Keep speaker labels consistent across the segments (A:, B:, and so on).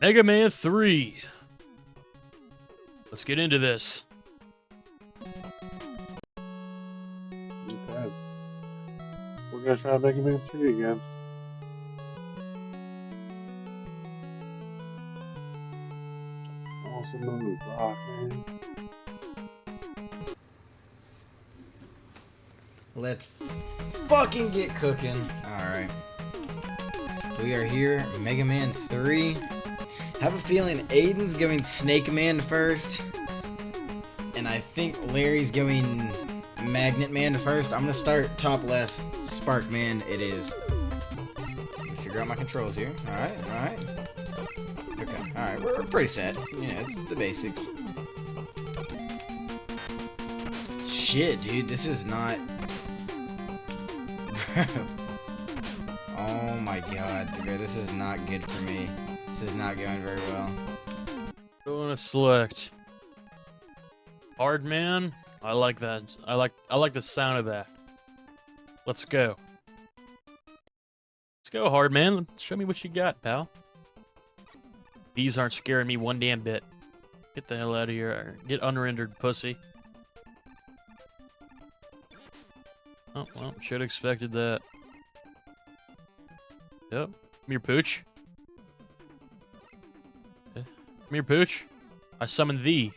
A: Mega Man 3. Let's get into this.
B: Okay. We're gonna try Mega Man 3 again. Also known as Rock, man.
C: Let's fucking get cooking. Alright. We are here, Mega Man 3. Have a feeling Aiden's going Snake Man first. And I think Larry's going Magnet Man first. I'm gonna start top left, Spark Man it is. Let me figure out my controls here. Alright, alright. Okay, alright, we're pretty set. Yeah, it's the basics. Shit, dude, this is not... Oh my god, bro, this is not good for me. This is not going very well.
A: Going to select Hard Man. I like that. I like the sound of that. Let's go. Let's go, Hard Man. Show me what you got, pal. These aren't scaring me one damn bit. Get the hell out of here. Get unrendered, pussy. Oh, well, should have expected that. Yep. Come here, Pooch. Come here, Pooch. I summon thee.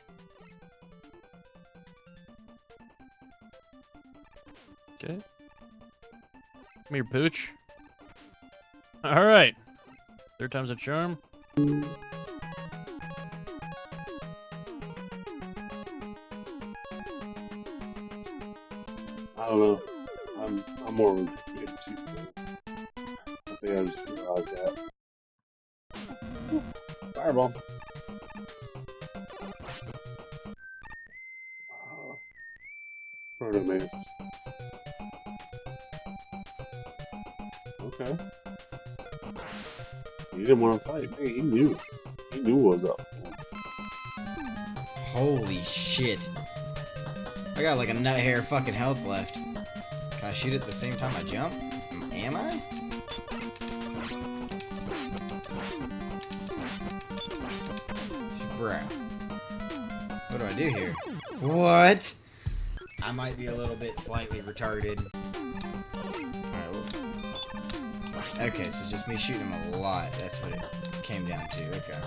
A: Okay. Come here, Pooch. Alright. Third time's a charm.
B: I don't know. I'm more of a good two player. I think I just realized that. Fireball. Proto Man. Okay. He didn't want to fight. Man, he knew. He knew what was up.
C: Holy shit. I got like a nut hair fucking health left. Can I shoot at the same time I jump? Am I? Bruh. What do I do here? What? I might be a little bit slightly retarded. Alright, okay, so it's just me shooting him a lot. That's what it came down to. Okay.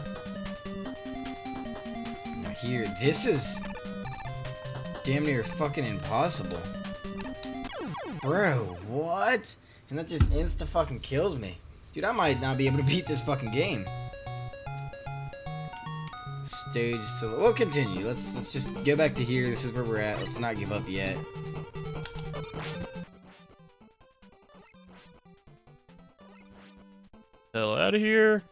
C: Now here, this is damn near fucking impossible. Bro, what? And that just insta-fucking kills me. Dude, I might not be able to beat this fucking game. Stage, so we'll continue. Let's just go back to here. This is where we're at. Let's not give up yet.
A: Hell out of here.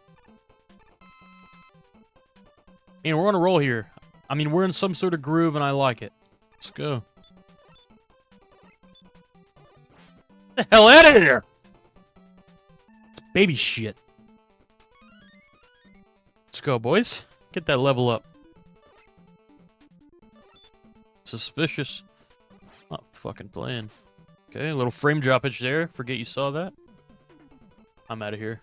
A: Man, we're on a roll here. I mean, we're in some sort of groove and I like it. Let's go. Get the hell out of here! It's baby shit. Let's go, boys. Get that level up. Suspicious. Not fucking playing. Okay, a little frame droppage there. Forget you saw that. I'm out of here.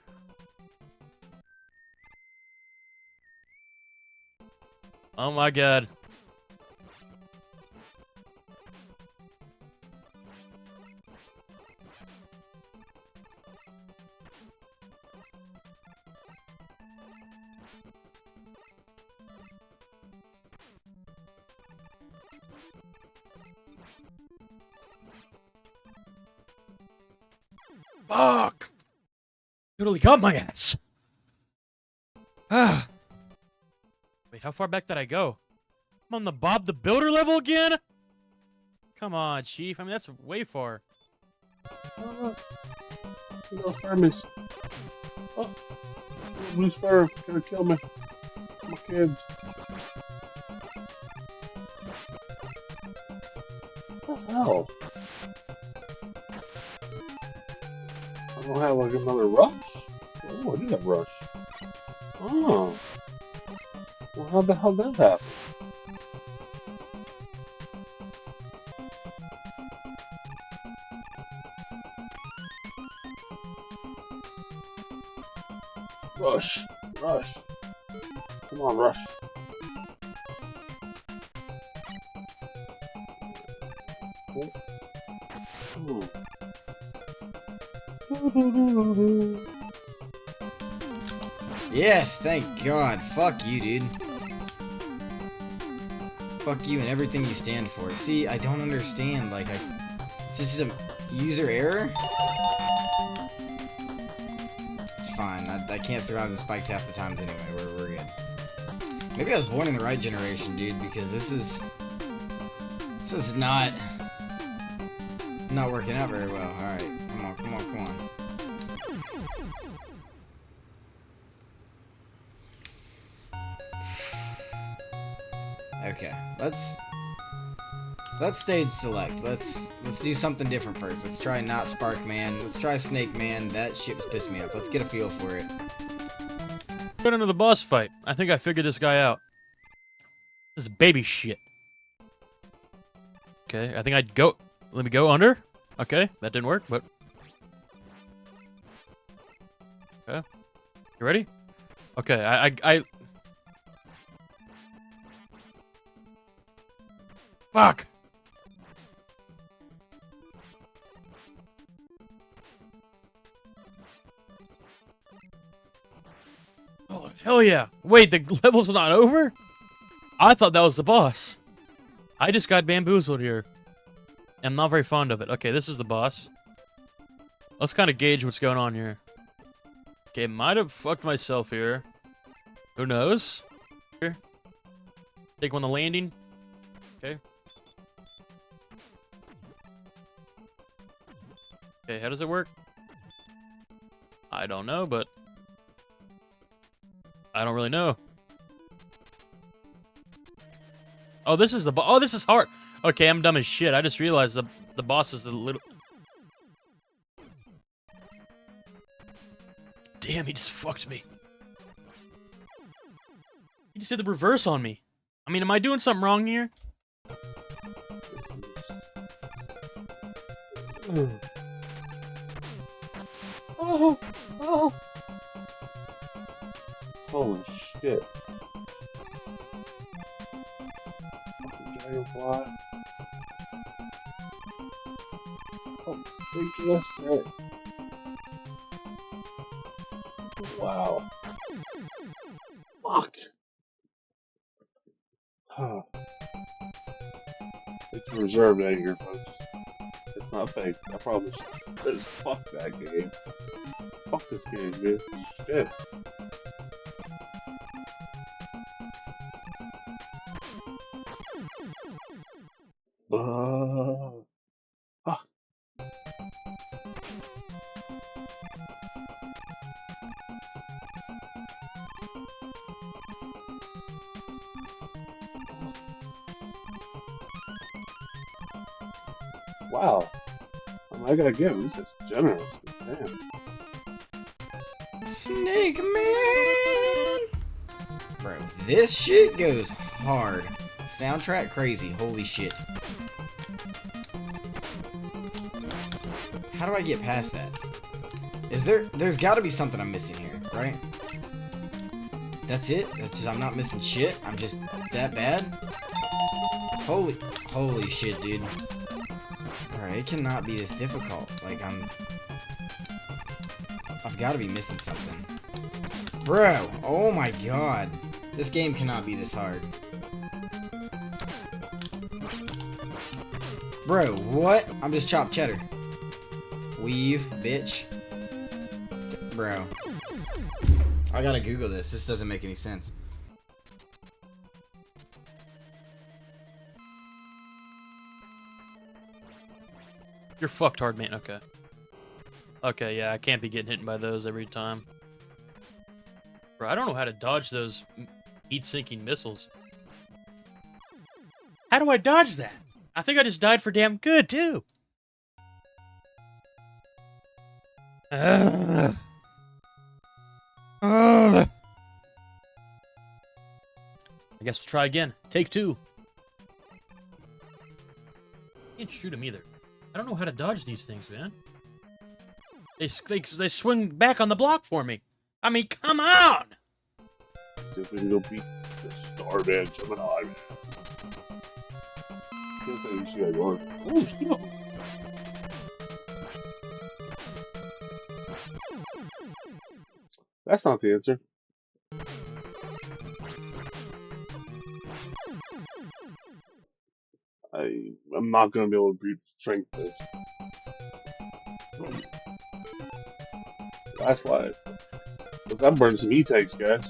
A: Oh my god. Fuck! Totally got my ass. Ah. Wait, how far back did I go? I'm on the Bob the Builder level again? Come on, Chief. I mean, that's way far.
B: Those farmers. Oh, blue sparrow gonna kill me. My kids. What the hell? I don't have like another rush? Oh, I did have rush. Oh. Well, how the hell did that happen? Rush. Rush. Come on, Rush.
C: Yes, thank God. Fuck you, dude. Fuck you and everything you stand for. See, I don't understand. Like, it's just a user error? It's fine. I can't survive the spikes half the times anyway. We're good. Maybe I was born in the right generation, dude, because this is not working out very well. Alright, come on, come on, come on. Okay, let's stage select. Let's do something different first. Let's try not Spark Man. Let's try Snake Man. That shit's pissed me off. Let's get a feel for it.
A: Get into the boss fight. I think I figured this guy out. This is baby shit. Okay, I think I'd go. Let me go under. Okay, that didn't work, but. Okay. You ready? Okay, I Fuck! Oh, hell yeah. Wait, the level's not over? I thought that was the boss. I just got bamboozled here. I'm not very fond of it. Okay, this is the boss. Let's kind of gauge what's going on here. Okay, might have fucked myself here. Who knows? Here. Take one on the landing. Okay. Okay, how does it work? I don't know, but I don't really know. Oh, this is the boss. Oh, this is hard. Okay, I'm dumb as shit. I just realized the boss is the little. Damn, he just fucked me. He just did the reverse on me. I mean, am I doing something wrong here?
B: Oh, oh. Holy shit. Fucking dragonfly. Oh, ridiculous. Wow. Fuck. Huh. It's reserved anger, folks. It's not fake. I promise. Fuck that game. Fuck this game, dude. Shit. Ah. Wow. I gotta give him. This is generous. Damn.
C: Snake Man! Bro, this shit goes hard. Soundtrack crazy. Holy shit. How do I get past that? There's gotta be something I'm missing here, right? That's it? That's just, I'm not missing shit? I'm just that bad? Holy shit, dude. Alright, it cannot be this difficult. Like, I've gotta be missing something. Bro, oh my god. This game cannot be this hard. Bro, what? I'm just chopped cheddar. Weave, bitch. Bro. I gotta Google this. This doesn't make any sense.
A: You're fucked hard, man. Okay. Okay, yeah, I can't be getting hit by those every time. Bro, I don't know how to dodge those heat-sinking missiles. How do I dodge that? I think I just died for damn good, too. I guess we'll try again. Take two. Can't shoot him either. I don't know how to dodge these things, man. They swing back on the block for me. I mean, come on!
B: See if we can go beat the Starman Gemini. Guess I just gotta go. Oh, steel. That's not the answer. I'm not gonna be able to beat Frank this. Last life. But that burns some E-tanks, guys.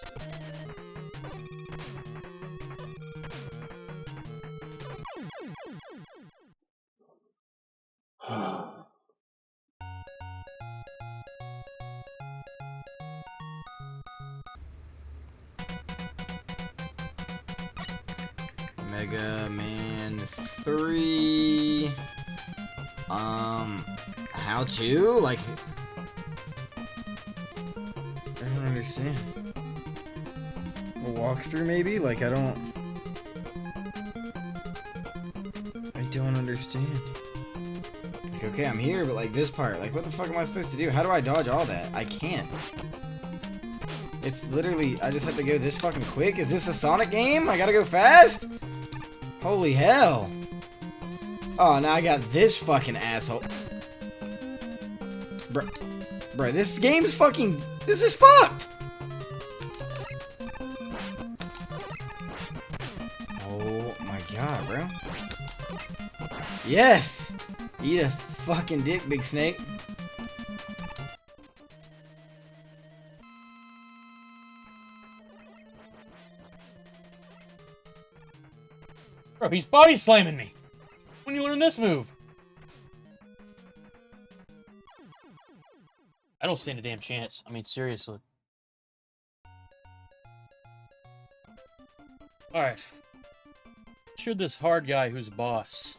C: Mega Man 3. How to? Like, I don't understand. A walkthrough, maybe? Like, I don't understand. Like, okay, I'm here, but like this part, like, what the fuck am I supposed to do? How do I dodge all that? I can't. It's literally, I just have to go this fucking quick? Is this a Sonic game? I gotta go fast? Holy hell. Oh, now I got this fucking asshole. Bro, this game's fucking... This is fucked! Oh my god, bro. Yes! Eat a fucking dick, Big Snake.
A: Bro, he's body slamming me. When you learn this move? I don't stand a damn chance. I mean, seriously. Alright. Shoot this hard guy who's boss.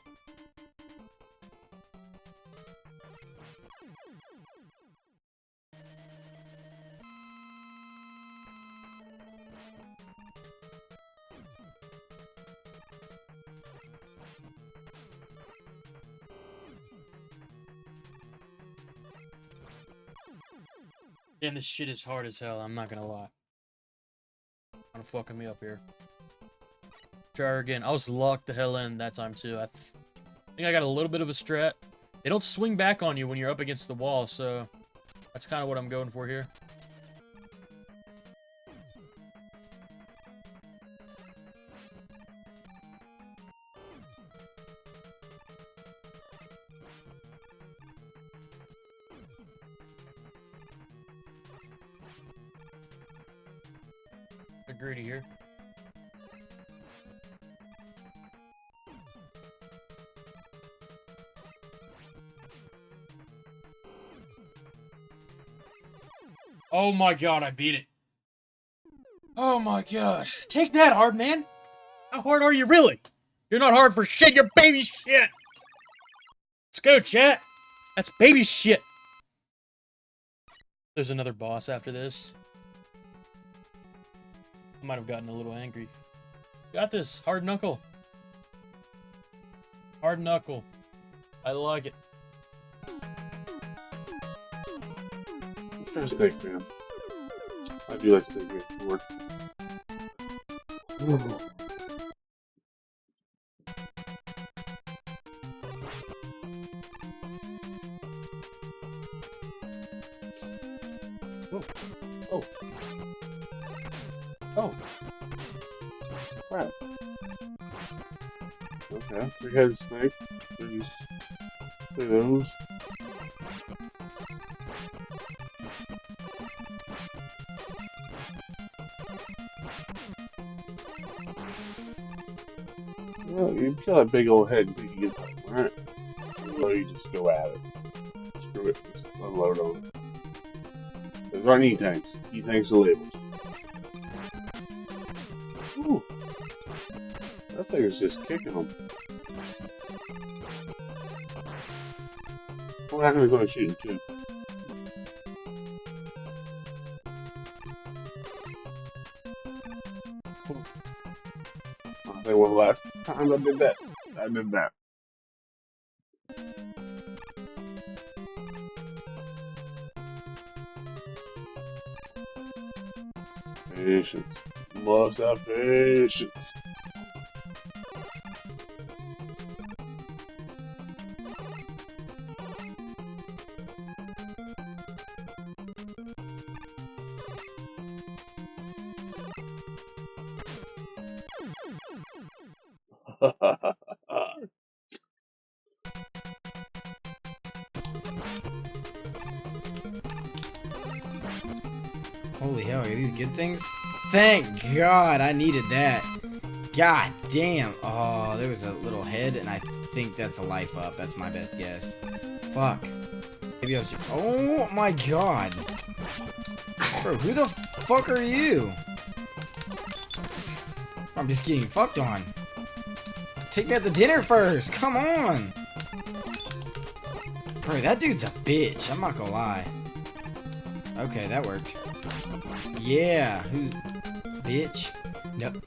A: Damn, this shit is hard as hell, I'm not gonna lie. Kinda fucking me up here. Try again. I was locked the hell in that time too. I think I got a little bit of a strat. They don't swing back on you when you're up against the wall, so that's kind of what I'm going for here. Greedy here. Oh my god, I beat it. Oh my gosh. Take that, hard man. How hard are you really? You're not hard for shit, you're baby shit. Let's go, chat. That's baby shit. There's another boss after this. I might have gotten a little angry. Got this. Hard knuckle. Hard knuckle. I like it.
B: There's a big man. I do like steak man. Oh. Oh. Crap. Okay. Three-headed snake. Three of those. Well, you kill that big old head and think you get something, right? So you just go at it. Screw it. Just unload on it. Those aren't E-tanks. E-tanks are labels. Ooh. That thing is just kicking them. We're not going to shoot it too. I think one last time I did that. I did that. Patience. loves our patience.
C: Holy hell, are these good things? Thank God, I needed that. God damn. Oh, there was a little head, and I think that's a life up. That's my best guess. Fuck. Maybe I was just... Oh my God. Bro, who the fuck are you? I'm just getting fucked on. Take me out to dinner first. Come on. Bro, that dude's a bitch. I'm not gonna lie. Okay, that worked. Yeah. Who? Bitch. Nope.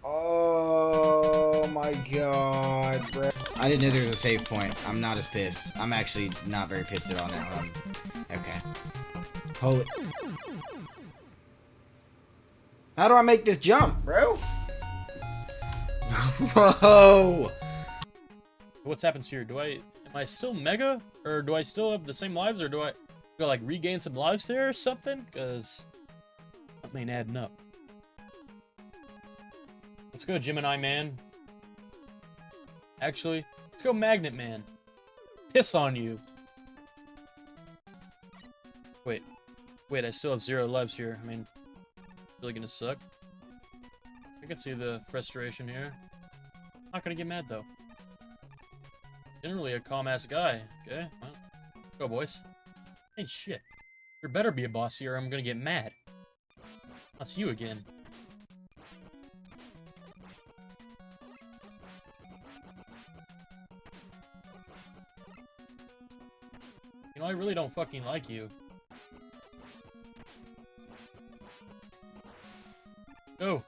C: Oh my God, bro. I didn't know there was a save point. I'm not as pissed. I'm actually not very pissed at all now. Okay. Holy. How do I make this jump, bro? Whoa.
A: What's happens here? Am I still mega? Or do I still have the same lives? Or do I like regain some lives there or something? Because something ain't adding up. Let's go Gemini Man. Actually, let's go Magnet Man. Piss on you. Wait, I still have 0 lives here. I mean, really gonna suck. I can see the frustration here. Not gonna get mad though. Generally a calm ass guy. Okay, well, go boys. Hey shit. There better be a boss here or I'm gonna get mad. That's you again. You know, I really don't fucking like you. Oh,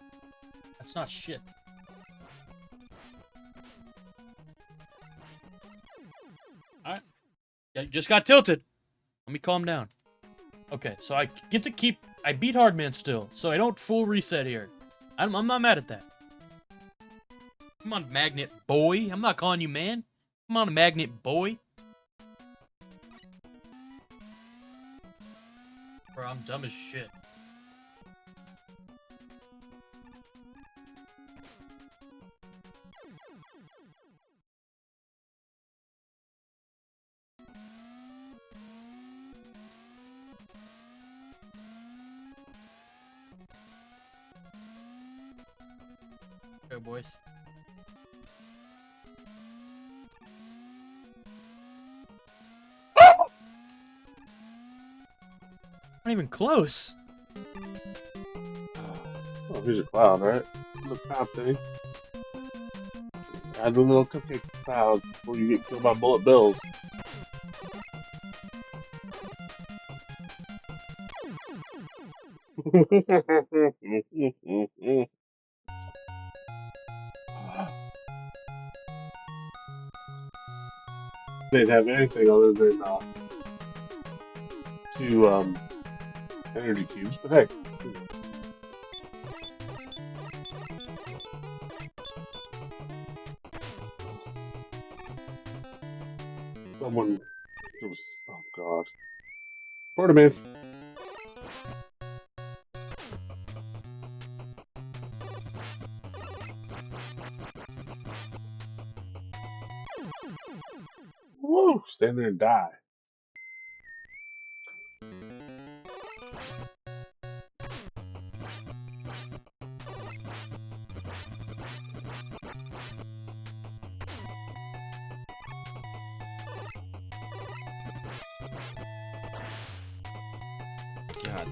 A: that's not shit. Alright. Yeah, you just got tilted. Let me calm down. Okay, so I get to keep... I beat Hardman still, so I don't full reset here. I'm not mad at that. Come on, Magnet Boy. I'm not calling you man. Come on, Magnet Boy. Bro, I'm dumb as shit. Go, boys. Not even close.
B: Oh, here's a cloud, right? Little cloud thing. Add a little cupcake cloud before you get killed by bullet bills. They'd have anything other than 2 energy cubes, but hey. Someone was, oh god. Pardon me. Woo! Stand there and die.
C: God.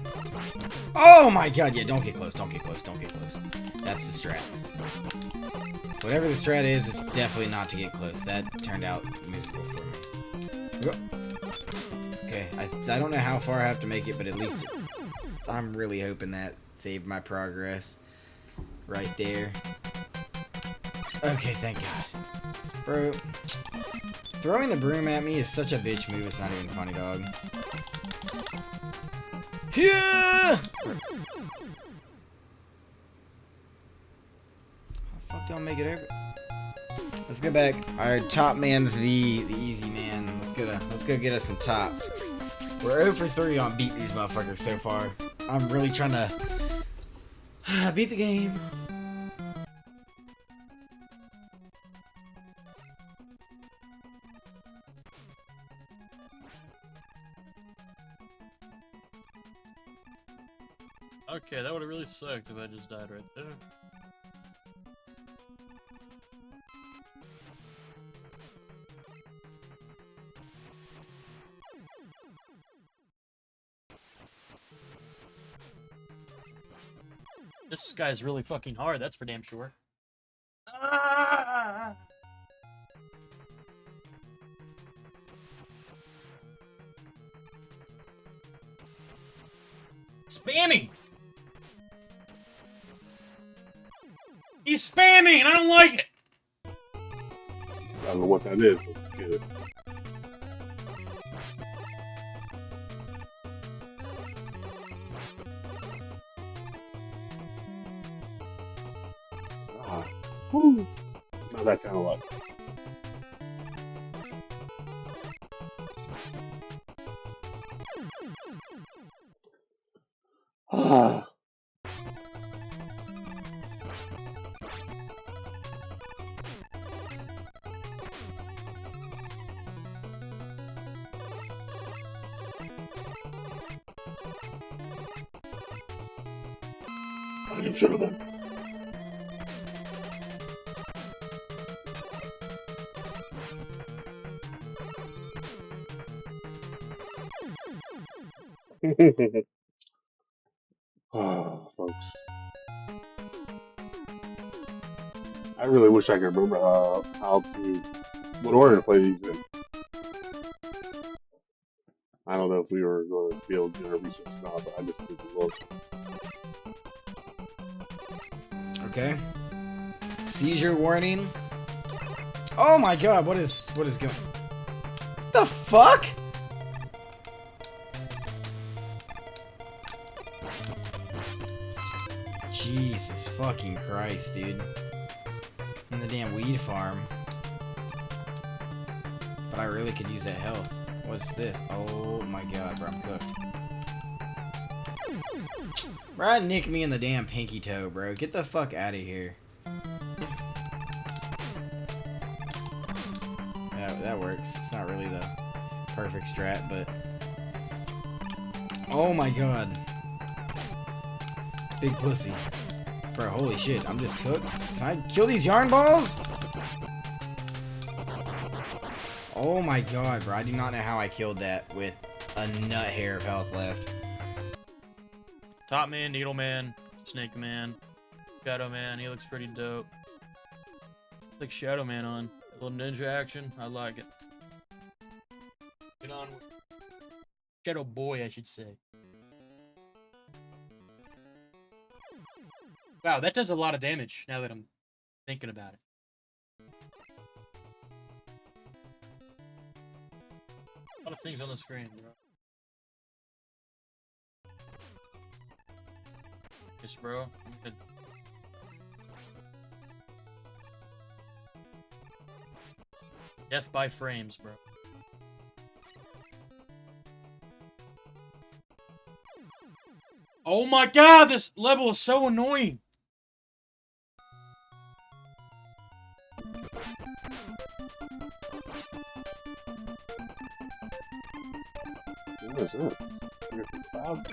C: Oh my God, yeah, don't get close, don't get close, don't get close. That's the strat. Whatever the strat is, it's definitely not to get close. That turned out miserable for me. Okay, I don't know how far I have to make it, but at least I'm really hoping that saved my progress. Right there. Okay, thank God. Bro, throwing the broom at me is such a bitch move, it's not even funny, dog. Yeah! How the fuck do I make it over? Let's go back. Alright, top man's the easy man. Let's go get us some top. We're 0 for 3 on beat these motherfuckers so far. I'm really trying to beat the game.
A: Okay, that would have really sucked if I just died right there. This guy's really fucking hard, that's for damn sure. Ah! Spamming! He's spamming and I don't like it!
B: I don't know what that is, but it's good. Ah. Woo. Not that kind of luck. Ah. I can show them. Ah, folks. I really wish I could remember what order to play these in. I don't know if we were going to be able to do our research or not, but I just did the look.
C: Okay. Seizure warning. Oh my god, what is going? The fuck? Jesus fucking Christ, dude. In the damn weed farm. But I really could use that health. What's this? Oh my god, bro, I'm cooked. Bro, nick me in the damn pinky toe, bro. Get the fuck out of here. That works. It's not really the perfect strat, but... Oh my god. Big pussy. Bro, holy shit, I'm just cooked. Can I kill these yarn balls? Oh my god, bro. I do not know how I killed that with a nut hair of health left.
A: Top Man, Needle Man, Snake Man, Shadow Man, he looks pretty dope. Like Shadow Man on. A little ninja action, I like it. Get on with Shadow Boy, I should say. Wow, that does a lot of damage now that I'm thinking about it. A lot of things on the screen, bro. Yes, bro. I'm good. Death by frames, bro. Oh my god, this level is so annoying!
B: What is this? Cloud?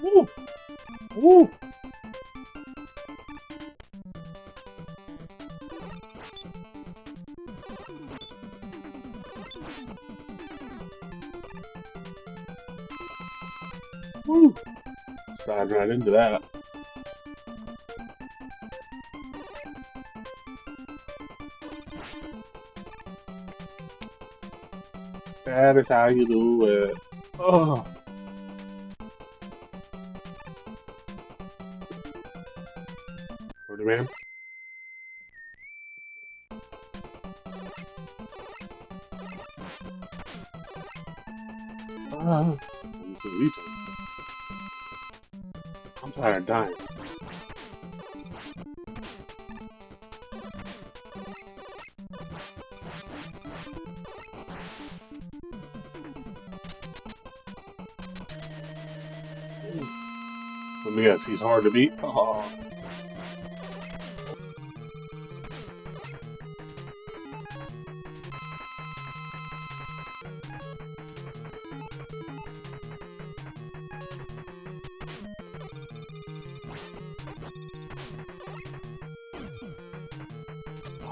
B: Woo! Woo! Woo! Slide right into that. That is how you do it. Oh. Order man. Ah. I'm tired of dying. Let me guess, he's hard to beat. Oh.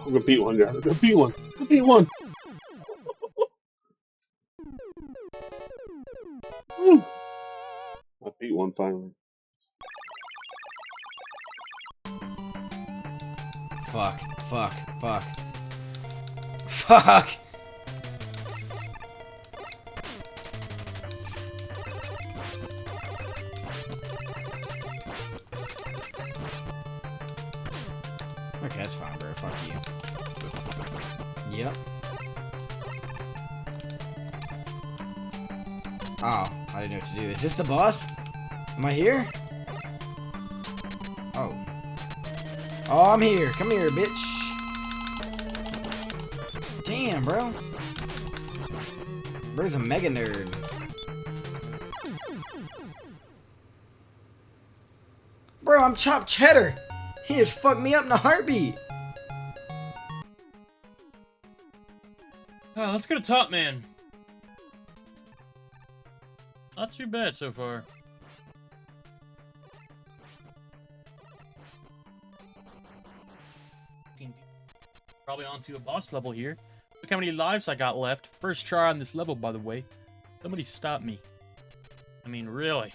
B: I'm gonna beat one guy. I'm gonna beat one. I'm gonna beat one. Woo. I beat one finally.
C: Fuck. Fuck. Fuck. Fuck! Okay, that's fine, bro. Fuck you. Yep. Oh, I didn't know what to do. Is this the boss? Am I here? Oh. Oh, I'm here. Come here, bitch. Damn, bro. Bro's a mega nerd. Bro, I'm chopped cheddar. He just fucked me up in a heartbeat.
A: Oh, let's go to Top Man. Not too bad so far. Probably onto a boss level here. Look how many lives I got left. First try on this level, by the way. Somebody stop me. I mean, really.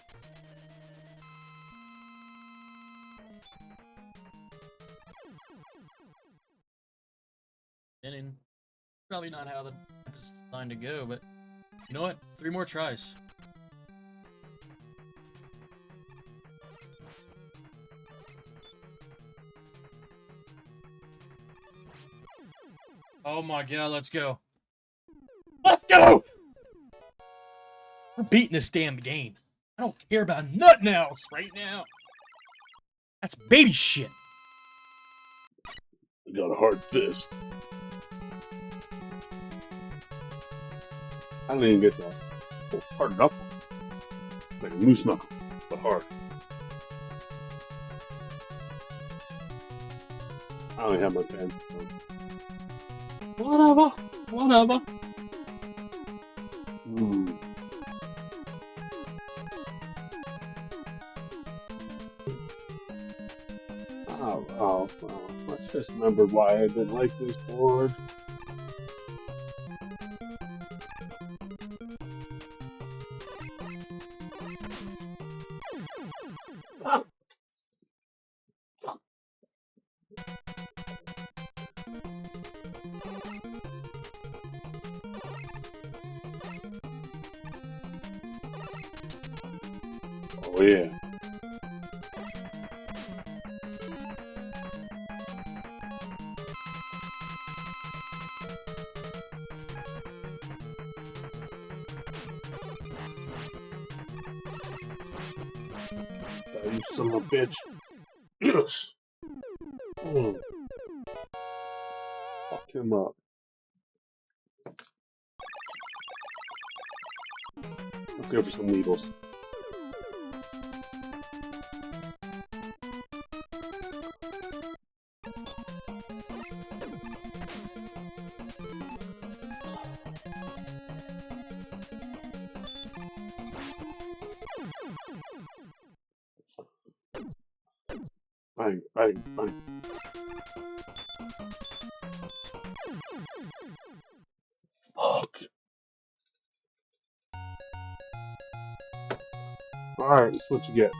A: And probably not how the is designed to go, but you know what? 3 more tries. Oh my god, let's go. Let's go! We're beating this damn game. I don't care about nothing else right now. That's baby shit.
B: I got a hard fist. I didn't even get that. Oh, hard knuckle. Like a moose knuckle, but hard. I only have my pen. Whatever. Whatever. Oh, well, let's just remember why I didn't like this board. Ah. Oh yeah. You son of a bitch. Yes. Mm. Fuck him up. Let's go for some needles. Bang, bang, bang. Fuck. Alright, that's what you get.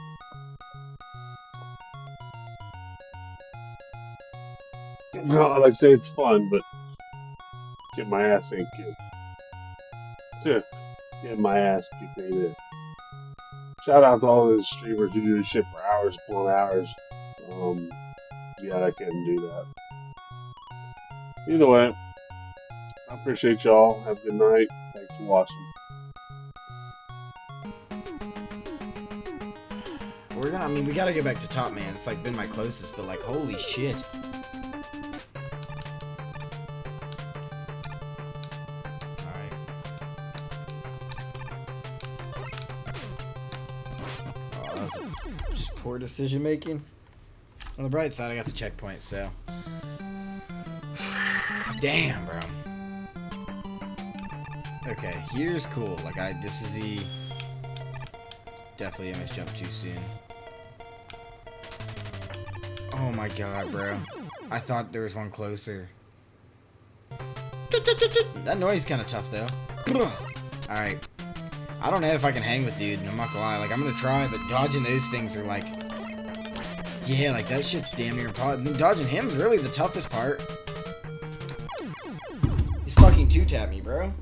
B: No, I like to say it's fun, but get my ass ain't kicked. Yeah, get my ass kicked ain't it. Shout out to all those streamers who do this shit for hours upon hours. Yeah, I couldn't do that. Either way, I appreciate y'all. Have a good night. Thanks for watching.
C: we're gonna, I mean, we gotta go back to top, man. It's like been my closest, but like, holy shit. Alright. Oh, that was just poor decision making. On the bright side, I got the checkpoint, so. Damn, bro. Okay, here's cool. Like, this is the... Definitely almost jumped too soon. Oh my god, bro. I thought there was one closer. That noise is kind of tough, though. Alright. I don't know if I can hang with dude, I'm not gonna lie. Like, I'm gonna try, but dodging those things are like... Yeah, like, that shit's damn near impossible. Dodging him is really the toughest part. He's fucking two-tap me, bro.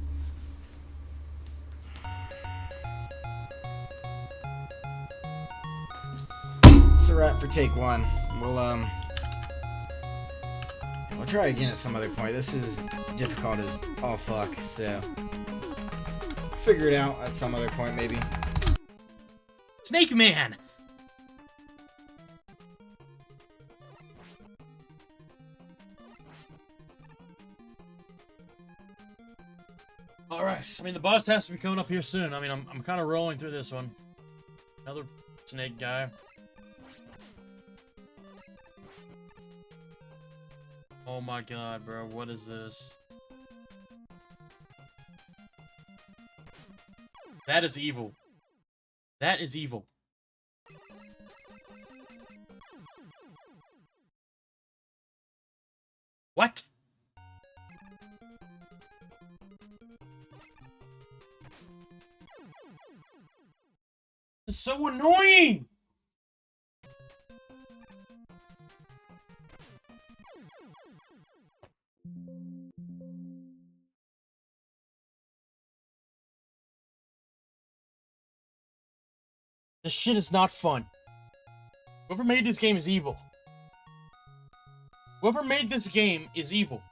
C: It's a wrap for take one. We'll try again at some other point. This is difficult as all fuck, so figure it out at some other point, maybe.
A: Snake Man! Alright, I mean, the boss has to be coming up here soon. I mean, I'm kind of rolling through this one. Another snake guy. Oh my god, bro, what is this? That is evil. That is evil. What? It's so annoying! This shit is not fun. Whoever made this game is evil. Whoever made this game is evil.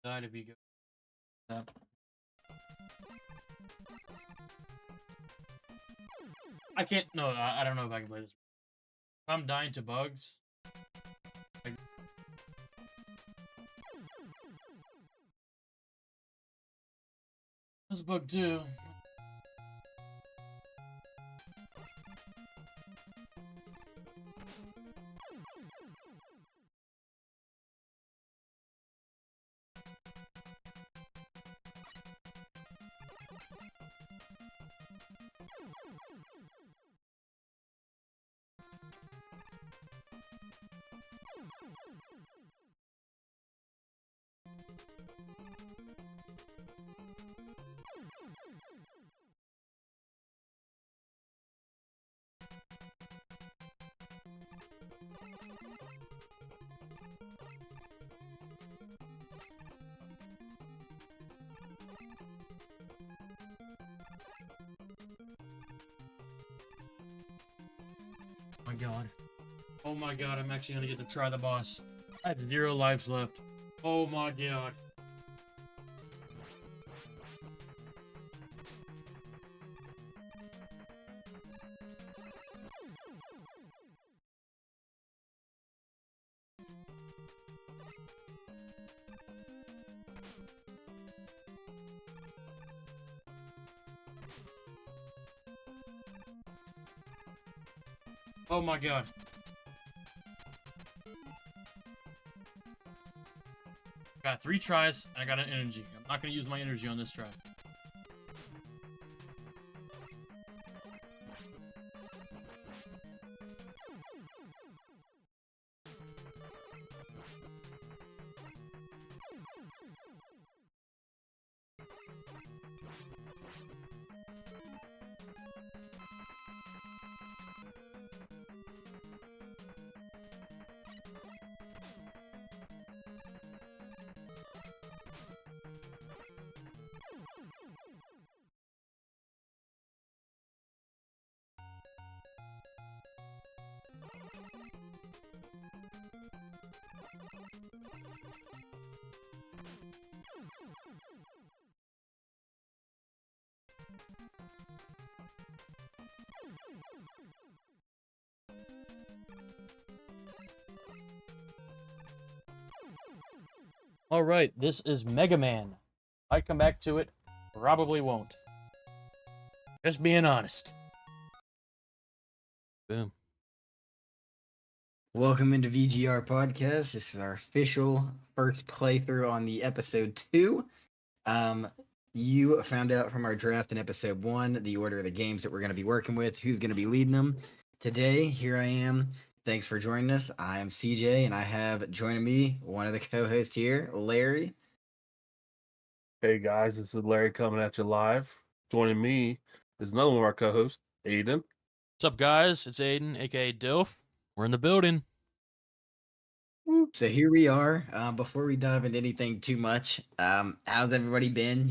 A: Die to be good. Yeah. I can't. No, I don't know if I can play this. If I'm dying to bugs. That's a bug too. Oh my god. Oh my god, I'm actually gonna get to try the boss. I have 0 lives left. Oh my god. Oh my god. Got 3 tries, and I got an energy. I'm not gonna use my energy on this try. All right, this is Mega Man. Might come back to it, probably won't. Just being honest. Boom.
C: Welcome into VGR Podcast. This is our official first playthrough on the episode 2. You found out from our draft in episode 1 the order of the games that we're going to be working with, who's going to be leading them. Today, here I am. Thanks for joining us. I am CJ, and I have joining me one of the co-hosts here, Larry.
B: Hey guys, this is Larry coming at you live. Joining me is another one of our co-hosts, Aidan.
A: What's up, guys? It's Aiden, aka Dilf. We're in the building.
C: So here we are. Before we dive into anything too much, how's everybody been?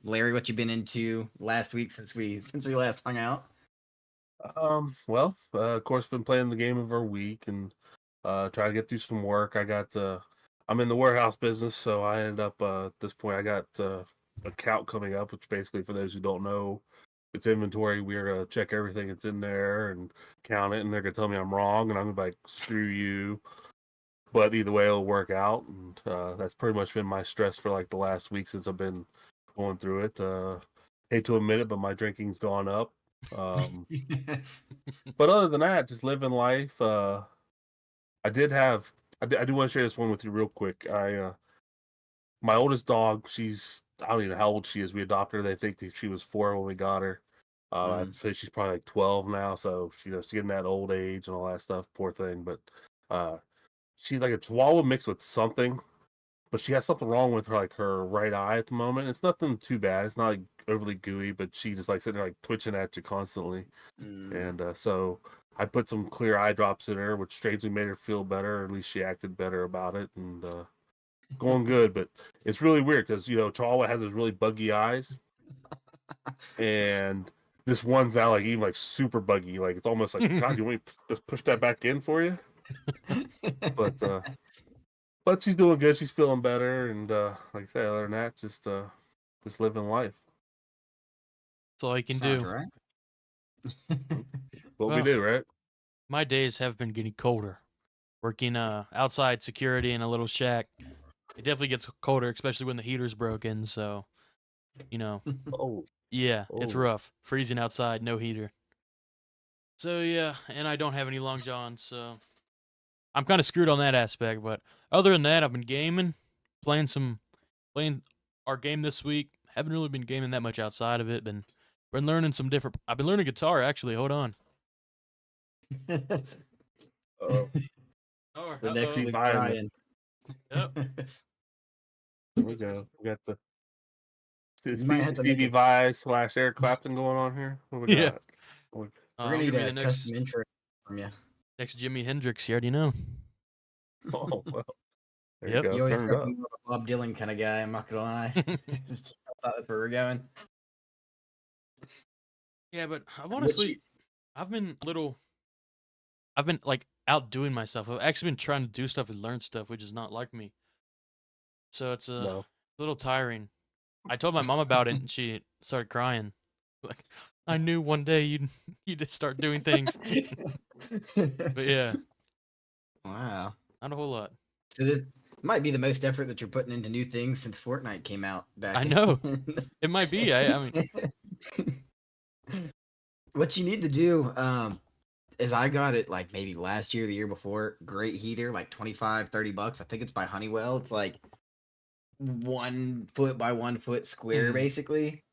C: Larry, what you been into last week since we last hung out?
B: Of course, been playing the game of our week and trying to get through some work. I'm in the warehouse business, so I ended up at this point I got a count coming up, which basically, for those who don't know, it's inventory. We're gonna check everything that's in there and count it, and they're gonna tell me I'm wrong, and I'm gonna be like, screw you. But either way, it'll work out, and that's pretty much been my stress for like the last week since I've been going through it. Hate to admit it, but my drinking's gone up. But other than that, just living life. I do want to share this one with you real quick. My oldest dog, I don't even know how old she is. We adopted her. They think that she was 4 when we got her. I'd say she's probably like 12 now, so she's getting that old age and all that stuff. Poor thing, but she's like a Chihuahua mixed with something, but she has something wrong with her right eye at the moment. It's nothing too bad. It's not like overly gooey, but she just like sitting there like twitching at you constantly. And so I put some clear eye drops in her, which strangely made her feel better, or at least she acted better about it, and going good. But it's really weird because Chihuahua has those really buggy eyes, and this one's now like even like super buggy. Like it's almost like, God, you want me to just push that back in for you? But she's doing good. She's feeling better, and like I say, other than that, just living life.
A: That's all you can
C: Sounds
A: do.
C: right.
B: What we
A: Well,
B: do, right?
A: My days have been getting colder. Working outside security in a little shack, it definitely gets colder, especially when the heater's broken. So,
B: Oh,
A: yeah, it's
B: oh.
A: rough. Freezing outside, no heater. So yeah, and I don't have any long johns, so I'm kind of screwed on that aspect. But other than that, I've been gaming, playing our game this week. Haven't really been gaming that much outside of it. Been learning some different. I've been learning guitar actually. Hold on.
B: Oh,
A: Oh,
C: The next
B: Steve
C: Luke
B: Vai.
C: Bryan.
A: Yep.
B: There we go. We got the
C: You might have to make
B: Stevie Vai / Eric Clapton going on here. What we
A: Yeah.
B: got?
C: We're
A: I'll
C: gonna
A: give
C: need
A: you
C: a
A: the next
C: custom intro from you.
A: next Jimi Hendrix. You already know.
B: Oh well, there you
A: Yep.
B: go.
C: You always
B: Turn it
C: struck
B: up.
C: me more of a Bob Dylan kind of guy. I'm not gonna lie. I thought that's where we're going.
A: Yeah, but I've
C: What
A: honestly, I've been a little, I've been like outdoing myself. I've actually been trying to do stuff and learn stuff, which is not like me. So it's a
B: No.
A: little tiring. I told my mom about it, and she started crying. Like, I knew one day you'd just start doing things. But yeah,
C: Wow.
A: not a whole lot.
C: So this might be the most effort that you're putting into new things since Fortnite came out back.
A: I know. It might be. I mean,
C: what you need to do, is I got it like maybe last year, the year before. Great heater, like $25-30. I think it's by Honeywell. It's like 1 foot by 1 foot square,
A: Mhm.
C: basically.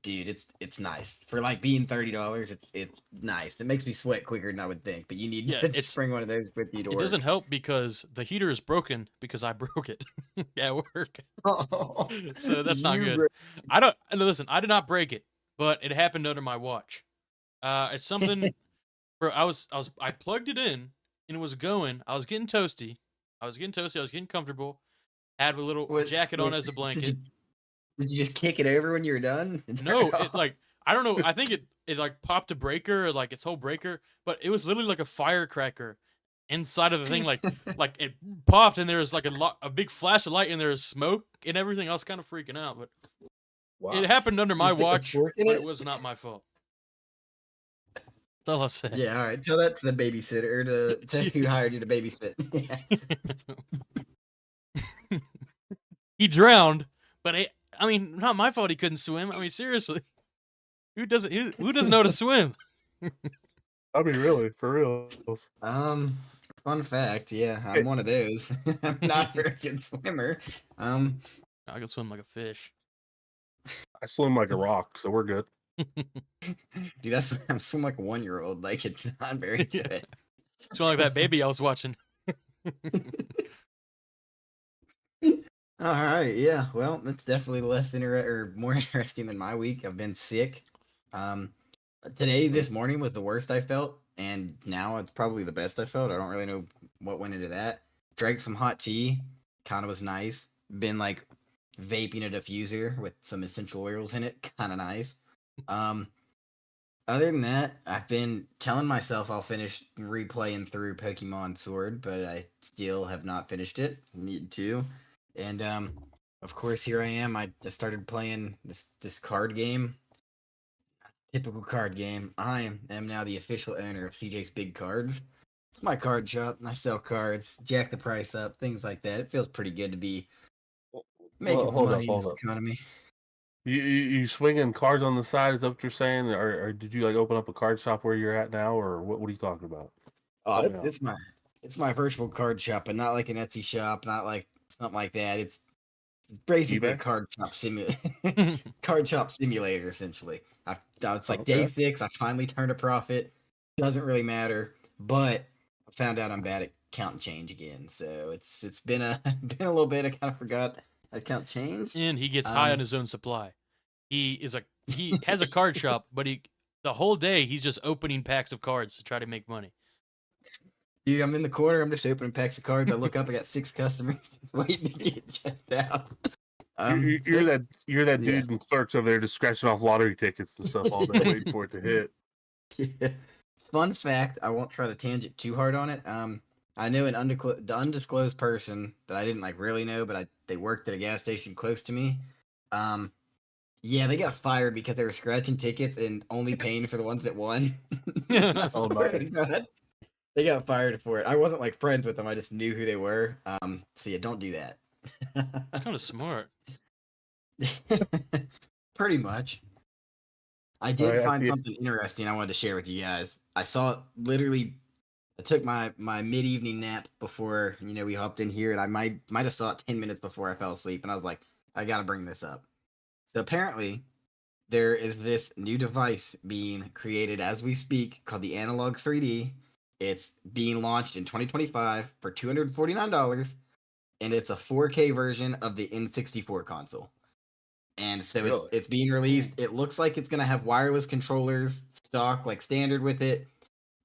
C: Dude, it's nice for like being $30. It's nice. It makes me sweat quicker than I would think. But you need
A: Yeah,
C: to
A: it's
C: bring one of those with you to
A: it
C: work.
A: doesn't help because the heater is broken because I broke it at work. So that's not
C: You
A: good.
C: bro-
A: I don't listen. I did not break it, but it happened under my watch. It's something. Bro, I plugged it in and it was going. I was getting toasty. I was getting comfortable. Had a little
C: What?
A: jacket on
C: Wait,
A: as a
C: did
A: blanket.
C: you just kick it over when you were done and turn
A: No,
C: it
A: it
C: off?
A: like I don't know. I think it like popped a breaker, like its whole breaker, but it was literally like a firecracker inside of the thing. Like it popped and there was like a big flash of light and there was smoke and everything. I was kind of freaking out, but
B: Wow.
A: It happened under my
C: Just stick a
A: watch,
C: fork in
A: but
C: it?
A: it was not my fault. That's all I'll say.
C: Yeah, all right. Tell that to the babysitter, or to who hired you to babysit.
A: He drowned, but I mean, not my fault he couldn't swim. I mean, seriously. Who doesn't know how to swim?
D: I mean, really, for real.
C: Fun fact, yeah, I'm
D: Hey.
C: one of those. I'm not a very good swimmer.
A: I can swim like a fish.
D: I swim like a rock, so we're good.
C: Dude, I'm swimming like a 1-year-old. Like, it's not very
A: Yeah.
C: good.
A: Swim like that baby I was watching.
C: All right, yeah. Well, that's definitely more interesting than my week. I've been sick. This morning was the worst I felt, and now it's probably the best I felt. I don't really know what went into that. Drank some hot tea, kind of was nice. Been like vaping a diffuser with some essential oils in it, kind of nice. Other than that, I've been telling myself I'll finish replaying through Pokemon Sword, but I still have not finished it. Need to. And of course, here I am. I started playing this card game. Typical card game. I am now the official owner of CJ's Big Cards. It's my card shop. I sell cards, jack the price up, things like that. It feels pretty good to be making
D: hold
C: money
D: up,
C: in this
D: hold up.
C: economy.
D: You swinging cards on the side? Is that what you're saying, or did you like open up a card shop where you're at now, or what are you talking about?
C: Oh,
D: Help me out.
C: it's my virtual card shop, but not like an Etsy shop, not like something like that. It's basically a
D: eBay?
C: card shop simulator essentially. It's like
D: Okay.
C: day 6. I finally turned a profit. Doesn't really matter, but I found out I'm bad at count and change again. So it's been a been a little bit. I kind of forgot how to count change.
A: And he gets high on his own supply. He has a card shop, but the whole day he's just opening packs of cards to try to make money.
C: Dude, I'm in the corner. I'm just opening packs of cards. I look up. I got 6 customers just waiting to get checked out.
D: You're that
C: Yeah.
D: dude in Clerks over there just scratching off lottery tickets and stuff all day, waiting for it to hit.
C: Yeah. Fun fact, I won't try to tangent too hard on it. I know an undisclosed person that I didn't like really know, but they worked at a gas station close to me. Yeah, they got fired because they were scratching tickets and only paying for the ones that won.
D: Oh, nice.
C: They got fired for it. I wasn't like friends with them. I just knew who they were. So yeah, don't do that.
A: It's kind of smart.
C: Pretty much. I did
D: Alright, I
C: find
D: see it.
C: something interesting I wanted to share with you guys. I saw it literally. I took my mid-evening nap before we hopped in here, and I might have saw it 10 minutes before I fell asleep, and I was like, I gotta bring this up. So apparently, there is this new device being created as we speak called the Analog 3D. It's being launched in 2025 for $249, and it's a 4K version of the N64 console. And so
D: Really?
C: it's being released. It looks like it's gonna have wireless controllers stock like standard with it,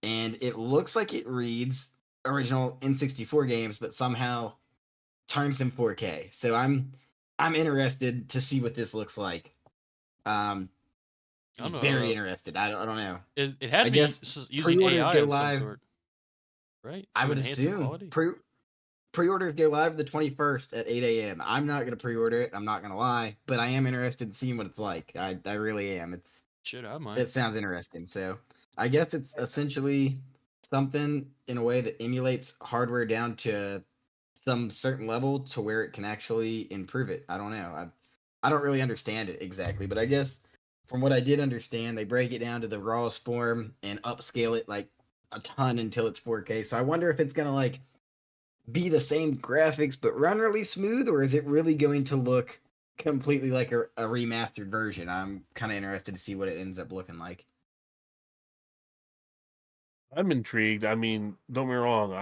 C: and it looks like it reads original N64 games, but somehow turns them 4K. So I'm interested to see what this looks like.
A: I don't know.
C: Very interested. I don't know.
A: It had
C: I
A: to be
C: guess
A: using
C: pre-orders
A: AI
C: go
A: of some
C: live.
A: sort, right?
C: I
A: To
C: would
A: enhance the
C: assume
A: quality?
C: pre-orders go live the 21st at 8 a.m. I'm not gonna pre-order it. I'm not gonna lie, but I am interested in seeing what it's like. I really am.
A: Shit, I might.
C: It sounds interesting. So I guess it's essentially something in a way that emulates hardware down to some certain level to where it can actually improve it. I don't know. I don't really understand it exactly, but I guess from what I did understand, they break it down to the rawest form and upscale it like a ton until it's 4K. So I wonder if it's gonna like be the same graphics but run really smooth, or is it really going to look completely like a remastered version? I'm kind of interested to see what it ends up looking like.
D: I'm intrigued. I mean, don't get me wrong.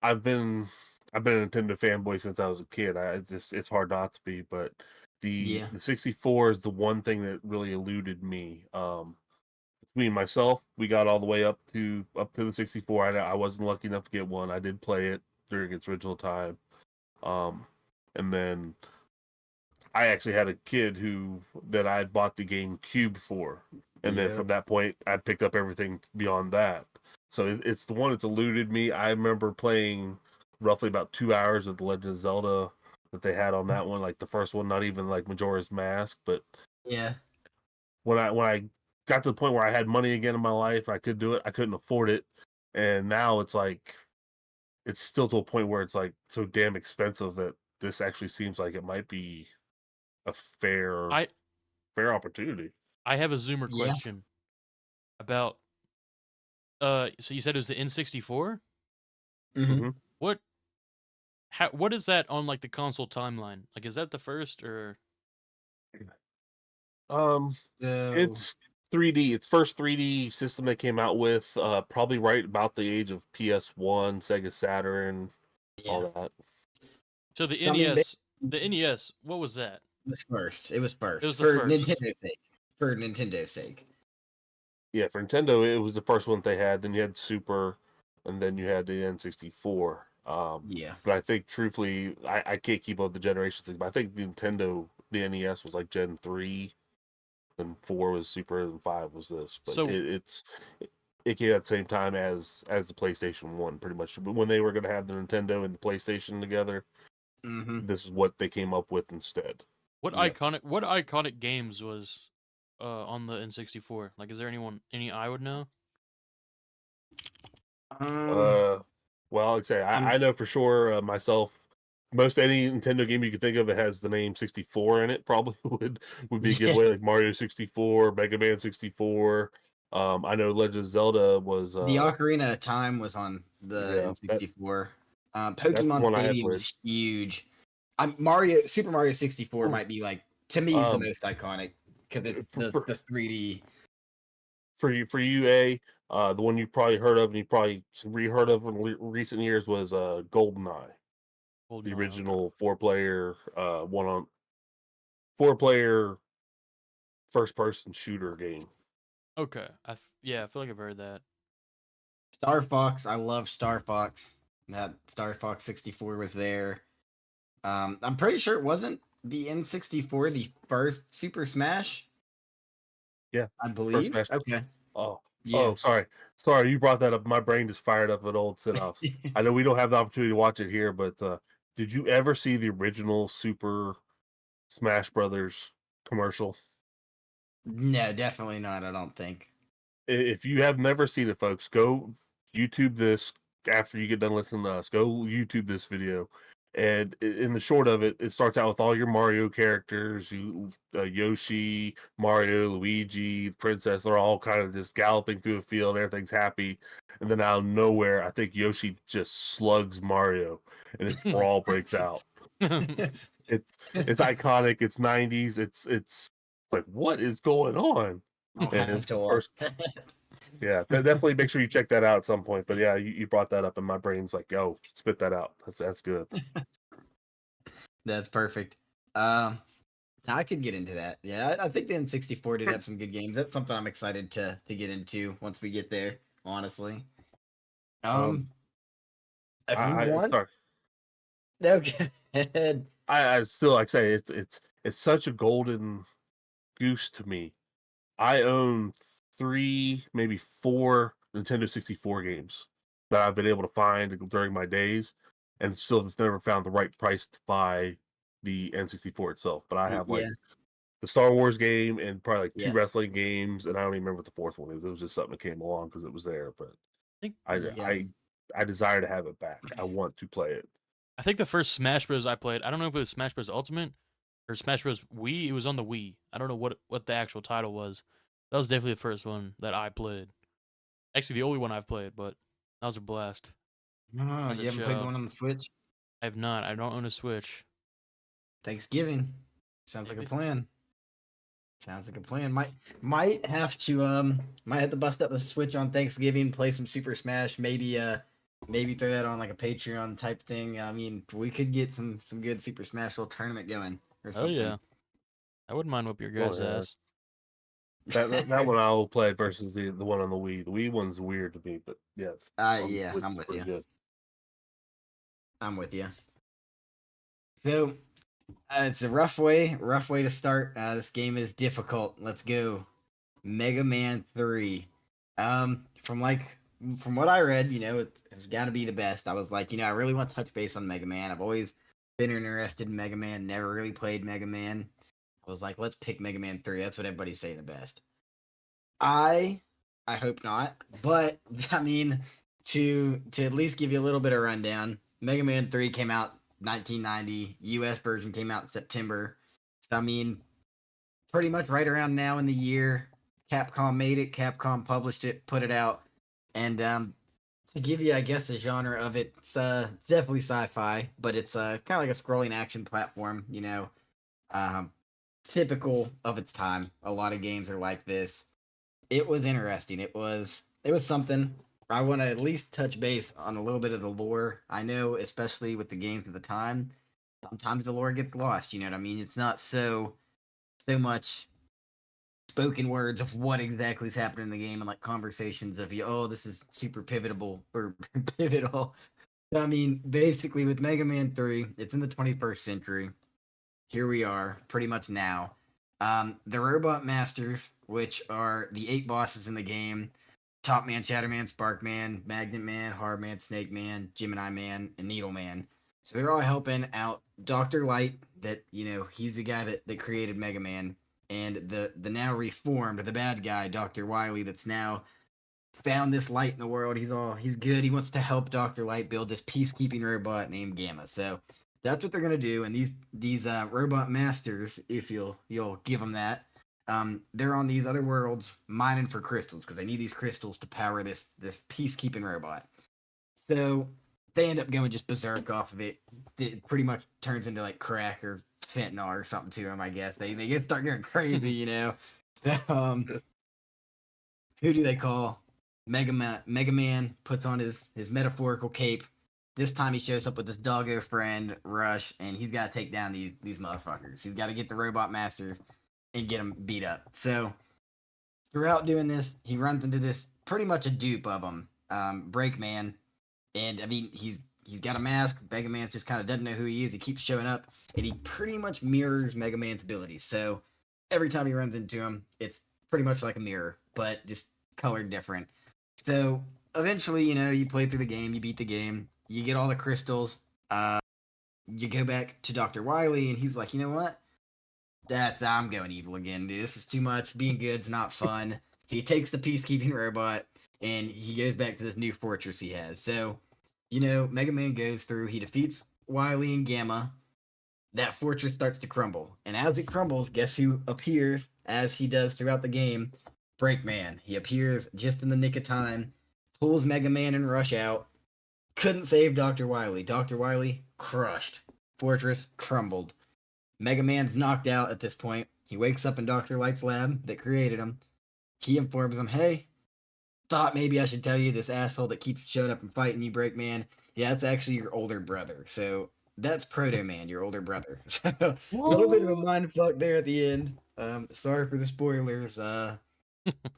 D: I've been a Nintendo fanboy since I was a kid. It's hard not to be, but the 64 is the one thing that really eluded me. Me and myself, we got all the way up to the 64. I wasn't lucky enough to get one. I did play it during its original time. And then I actually had a kid that I had bought the GameCube for. And then from that point, I picked up everything beyond that. So it's the one that's eluded me. I remember playing roughly about 2 hours of The Legend of Zelda that they had on that one. Like the first one, not even like Majora's Mask, but
C: Yeah.
D: when I got to the point where I had money again in my life, I could do it. I couldn't afford it, and now it's like it's still to a point where it's like so damn expensive that this actually seems like it might be a fair
A: I
D: opportunity.
A: I have a Zoomer
C: Yeah.
A: question about. So you said it was the N64.
C: Mm-hmm.
D: hmm
A: What? What is that on like the console timeline? Like, is that the first or?
D: Um,
C: So
D: it's 3D. It's first 3D system they came out with. Probably right about the age of PS1, Sega Saturn,
C: yeah.
D: all that.
A: So the
C: So I mean,
A: NES, the NES, what was that?
C: it was first. It was
A: It
C: first
A: was the
C: for
A: first.
C: Nintendo's sake. For Nintendo's sake.
D: Yeah, for Nintendo, it was the first one they had. Then you had Super, and then you had the N64.
C: Yeah.
D: But I think, truthfully, I can't keep up the generations thing. But I think the Nintendo, the NES was like Gen 3, then 4 was Super, and 5 was this. But
A: So
D: it came at the same time as the PlayStation 1, pretty much. But when they were going to have the Nintendo and the PlayStation together,
C: Mm-hmm.
D: this is what they came up with instead.
C: Yep.
A: what iconic games was on the N64? Like, is there any I would know?
C: Um.
D: Uh, well, like I say,
C: I'm.
D: I know for sure myself. Most any Nintendo game you could think of that has the name 64 in it probably would be a
C: Yeah.
D: giveaway, like Mario 64, Mega Man 64. I know Legend of Zelda was
C: The Ocarina of Time was on the
D: yeah,
C: N64.
D: that's the
C: Pokemon
D: one I had
C: Stadium
D: played.
C: was huge. Super Mario 64 might be like to me is the
D: Um,
C: most iconic because it's
D: for,
C: the
D: for,
C: 3D.
D: for you, A, the one you probably heard of and you probably re-heard of in recent years was GoldenEye, the
A: GoldenEye. Okay.
D: original four-player four-player first-person shooter game.
A: Okay. Yeah, I feel like I've heard that.
C: Star Fox, I love Star Fox. That Star Fox 64 was there. I'm pretty sure it wasn't the N64 the first Super Smash.
D: Yeah,
C: I
D: first
C: believe.
D: Smash.
C: Okay.
D: Oh,
C: Yeah.
D: sorry. You brought that up. My brain just fired up at old sit-offs. I know we don't have the opportunity to watch it here, but did you ever see the original Super Smash Brothers commercial?
C: No, definitely not. I don't think.
D: If you have never seen it, folks, go YouTube this after you get done listening to us. Go YouTube this video. And in the short of it, it starts out with all your Mario characters, Yoshi, Mario, Luigi, the princess. They're all kind of just galloping through a field. Everything's happy, and then out of nowhere, I think Yoshi just slugs Mario, and this brawl breaks out. It's iconic. It's 90s. It's like, what is going on?
C: I'll
D: And
C: have
D: it's
C: to
D: the
C: watch
D: first,
C: that.
D: yeah, definitely make sure you check that out at some point. But yeah, you brought that up, and my brain's like, "Yo, spit that out." That's good.
C: That's perfect. I could get into that. Yeah, I think the N64 did have some good games. That's something I'm excited to get into once we get there. Honestly.
D: Um,
C: If you
D: I
C: want,
D: sorry,
C: okay.
D: I still like say it's such a golden goose to me. I own 3, maybe 4 Nintendo 64 games that I've been able to find during my days, and still have never found the right price to buy the N64 itself. But I have
C: Yeah,
D: like the Star Wars game and probably like 2
C: yeah,
D: wrestling games, and I don't even remember what the fourth one is. It was just something that came along because it was there. But
A: think
D: I
A: yeah.
C: yeah.
D: I desire to have it back. I want to play it.
A: I think the first Smash Bros. I played. I don't know if it was Smash Bros. Ultimate or Smash Bros. Wii. It was on the Wii. I don't know what the actual title was. That was definitely the first one that I played. Actually, the only one I've played, but that was a blast.
C: Oh,
A: As
C: you
A: it
C: haven't played the
A: show.
C: one on the Switch?
A: I have not. I don't own a Switch.
C: Thanksgiving. Sounds like a
A: Maybe.
C: plan. Sounds like a plan. Might have to might have to bust out the Switch on Thanksgiving, play some Super Smash, maybe throw that on like a Patreon type thing. I mean, we could get some good Super Smash little tournament going or
A: Oh
C: something.
A: yeah, I wouldn't mind whoop your
D: Oh
A: guys'
D: yeah,
A: ass.
D: that one I'll play versus the one on the Wii. The Wii one's weird to me, but yeah, on the
C: Yeah,
D: Switch
C: I'm
D: it's
C: with
D: pretty
C: you.
D: good.
C: I'm with you. So it's a rough way to start. This game is difficult. Let's go. Mega Man 3. From what I read, it's got to be the best. I was like, I really want to touch base on Mega Man. I've always been interested in Mega Man, never really played Mega Man. I was like, let's pick Mega Man 3. That's what everybody's saying the best. I hope not, but I mean, to at least give you a little bit of rundown, Mega Man 3 came out 1990. US version came out in September. So I mean, pretty much right around now in the year, Capcom made it, Capcom published it, put it out, and to give you, I guess, a genre of it, it's definitely sci-fi, but it's kind of like a scrolling action platform. Um, typical of its time. A lot of games are like this. It was interesting. It was something. I want to at least touch base on a little bit of the lore. I know, especially with the games at the time, sometimes the lore gets lost. You know what I mean? It's not so much spoken words of what exactly is happening in the game and like conversations of oh, this is super pivotal or pivotal. I mean, basically with Mega Man 3, it's in the 21st century. Here we are, pretty much now. The Robot Masters, which are the 8 bosses in the game, Top Man, Shadow Man, Spark Man, Magnet Man, Hard Man, Snake Man, Gemini Man, and Needle Man. So they're all helping out Dr. Light, that, he's the guy that created Mega Man, and the now reformed, the bad guy, Dr. Wily, that's now found this light in the world. He's good. He wants to help Dr. Light build this peacekeeping robot named Gamma. So that's what they're gonna do. And these robot masters, if you'll give them that, they're on these other worlds mining for crystals because they need these crystals to power this peacekeeping robot. So they end up going just berserk off of it. It pretty much turns into like crack or fentanyl or something to them. I guess they get start getting crazy. So, who do they call? Mega Man. Mega Man puts on his metaphorical cape. This time he shows up with his doggo friend Rush, and he's got to take down these motherfuckers. He's got to get the robot masters and get them beat up. So throughout doing this, he runs into this pretty much a dupe of him, Breakman, and I mean he's got a mask. Mega Man just kind of doesn't know who he is. He keeps showing up, and he pretty much mirrors Mega Man's abilities. So every time he runs into him, it's pretty much like a mirror, but just colored different. So eventually, you play through the game, you beat the game, you get all the crystals. You go back to Dr. Wily, and he's like, you know what? I'm going evil again, dude. This is too much. Being good's not fun. He takes the peacekeeping robot, and he goes back to this new fortress he has. So, Mega Man goes through. He defeats Wily and Gamma. That fortress starts to crumble, and as it crumbles, guess who appears as he does throughout the game? Breakman. He appears just in the nick of time, pulls Mega Man and Rush out. Couldn't save Dr. Wily. Dr. Wily crushed. Fortress crumbled. Mega Man's knocked out at this point. He wakes up in Dr. Light's lab that created him. He informs him, hey, thought maybe I should tell you this asshole that keeps showing up and fighting you, Breakman. Yeah, it's actually your older brother. So that's Proto Man, your older brother. So a little bit of a mind fuck there at the end. Sorry for the spoilers.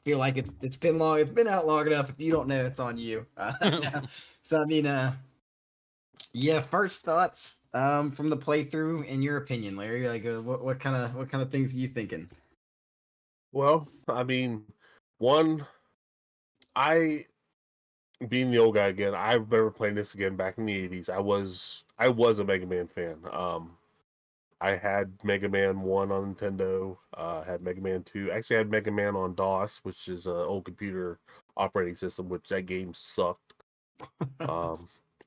C: Feel like it's been long. It's been out long enough. If you don't know, it's on you. No. So I mean, yeah. First thoughts from the playthrough, in your opinion, Larry. Like, what kind of things are you thinking?
D: Well, I mean, one, I being the old guy again, I remember playing this again back in the '80s. I was a Mega Man fan. I had Mega Man 1 on Nintendo, had Mega Man 2. Actually, I had Mega Man on DOS, which is an old computer operating system, which that game sucked. I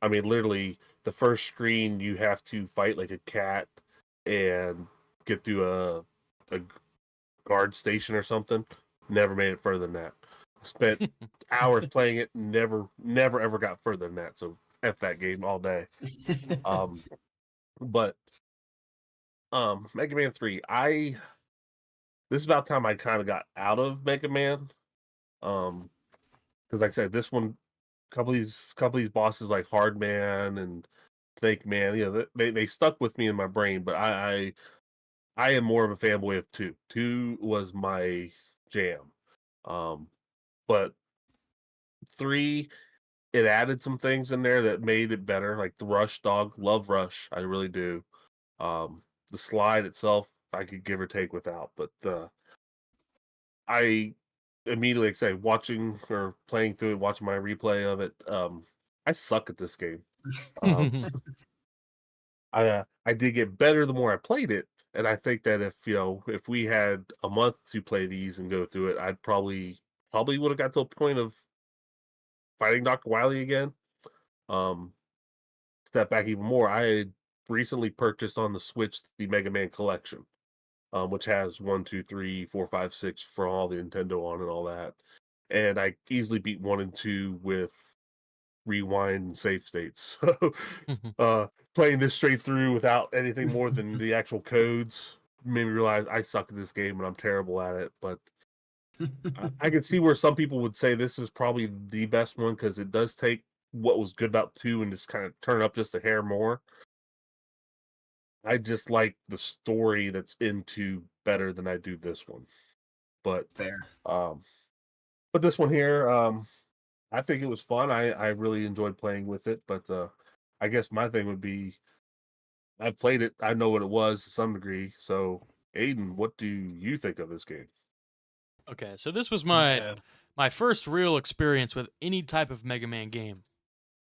D: mean, literally, the first screen, you have to fight like a cat and get through a guard station or something. Never made it further than that. Spent hours playing it, never ever got further than that. So F that game all day. But Mega Man 3, this is about time I kind of got out of Mega Man. Because like I said, this one, couple of these bosses like Hard Man and Snake Man, they stuck with me in my brain. But I am more of a fanboy of 2. 2 was my jam. But 3, it added some things in there that made it better, like the Rush dog. Love Rush, I really do. The slide itself, I could give or take without, but I immediately say watching or playing through it, watching my replay of it. I suck at this game. Um, I did get better the more I played it, and I think that if we had a month to play these and go through it, I'd probably would have got to a point of fighting Dr. Wily again. Um, Step back even more. I had recently purchased on the Switch the Mega Man collection, which has 1, 2, 3, 4, 5, 6 for all the Nintendo on and all that. And I easily beat 1 and 2 with rewind and save states. So playing this straight through without anything more than the actual codes made me realize I suck at this game and I'm terrible at it. But I can see where some people would say this is probably the best one because it does take what was good about 2 and just kind of turn up just a hair more. I just like the story that's in 2 better than I do this one. But
C: Fair.
D: But this one here, I think it was fun. I really enjoyed playing with it, but I guess my thing would be I played it. I know what it was to some degree. So, Aiden, what do you think of this game?
A: Okay, so this was
C: Yeah.
A: my first real experience with any type of Mega Man game,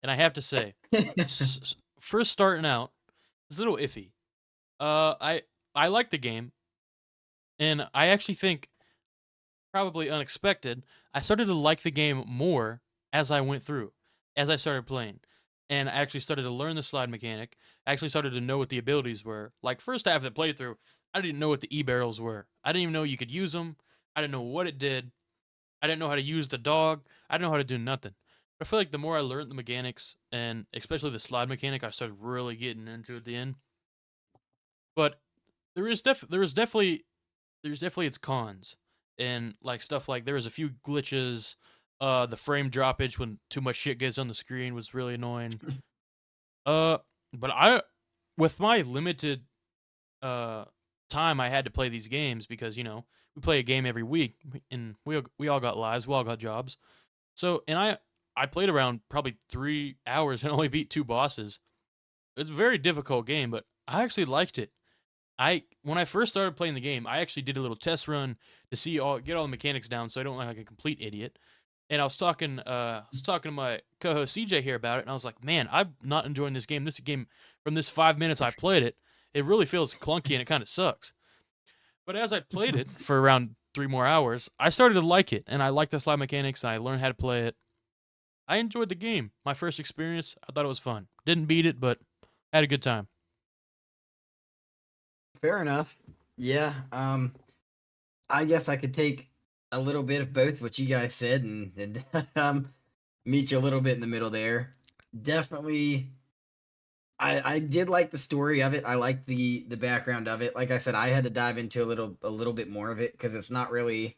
A: and I have to say, first starting out, it's a little iffy. I like the game, and I actually think probably unexpected. I started to like the game more as I went through, as I started playing, and I actually started to learn the slide mechanic. I actually started to know what the abilities were. Like first half of the playthrough, I didn't know what the E barrels were. I didn't even know you could use them. I didn't know what it did. I didn't know how to use the dog. I didn't know how to do nothing. But I feel like the more I learned the mechanics, and especially the slide mechanic, I started really getting into it at the end. But there's definitely its cons, and like stuff like there was a few glitches. The frame droppage when too much shit gets on the screen was really annoying. Uh, but with my limited uh time I had to play these games because we play a game every week, and we all got lives, we all got jobs. So and I played around probably 3 hours and only beat 2 bosses. It's a very difficult game, but I actually liked it. I When I first started playing the game, I actually did a little test run to get all the mechanics down, so I don't look like a complete idiot. And I was talking to my co-host CJ here about it, and I was like, "Man, I'm not enjoying this game. This game, from this 5 minutes I played it, it really feels clunky and it kind of sucks." But as I played it for around 3 more hours, I started to like it, and I liked the slide mechanics, and I learned how to play it. I enjoyed the game. My first experience, I thought it was fun. Didn't beat it, but had a good time.
C: Fair enough. Yeah. I guess I could take a little bit of both what you guys said and meet you a little bit in the middle there. Definitely, I did like the story of it. I like the background of it. Like I said, I had to dive into a little bit more of it because it's not really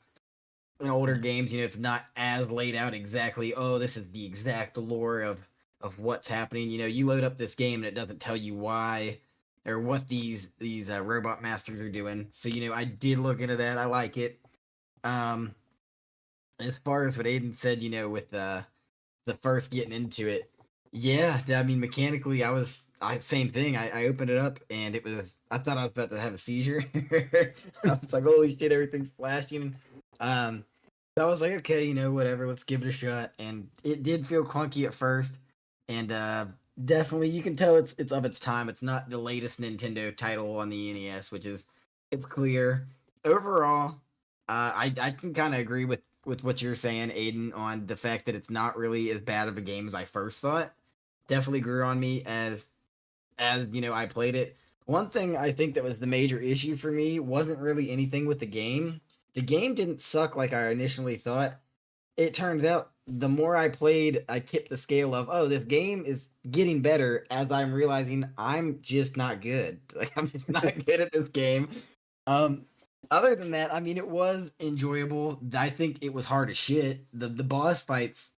C: in older games. It's not as laid out exactly. Oh, this is the exact lore of what's happening. You load up this game and it doesn't tell you why or what these robot masters are doing. So I did look into that. I like it. Um, as far as what Aiden said, with the first getting into it, yeah, I mean mechanically, I same thing. I opened it up and I thought I was about to have a seizure. I was like, holy shit, everything's flashing. So I was like, okay, whatever, let's give it a shot. And it did feel clunky at first, and definitely you can tell it's of its time. It's not the latest Nintendo title on the NES, which is it's clear. Overall, I can kind of agree with what you're saying, Aiden, on the fact that it's not really as bad of a game as I first thought. Definitely grew on me as I played it. One thing I think that was the major issue for me wasn't really anything with the game. The game didn't suck like I initially thought. It turns out the more I played, I tipped the scale of, oh, this game is getting better as I'm realizing I'm just not good. Like I'm just not good at this game. Um Other than that, I mean it was enjoyable. I think it was hard as shit. The boss fights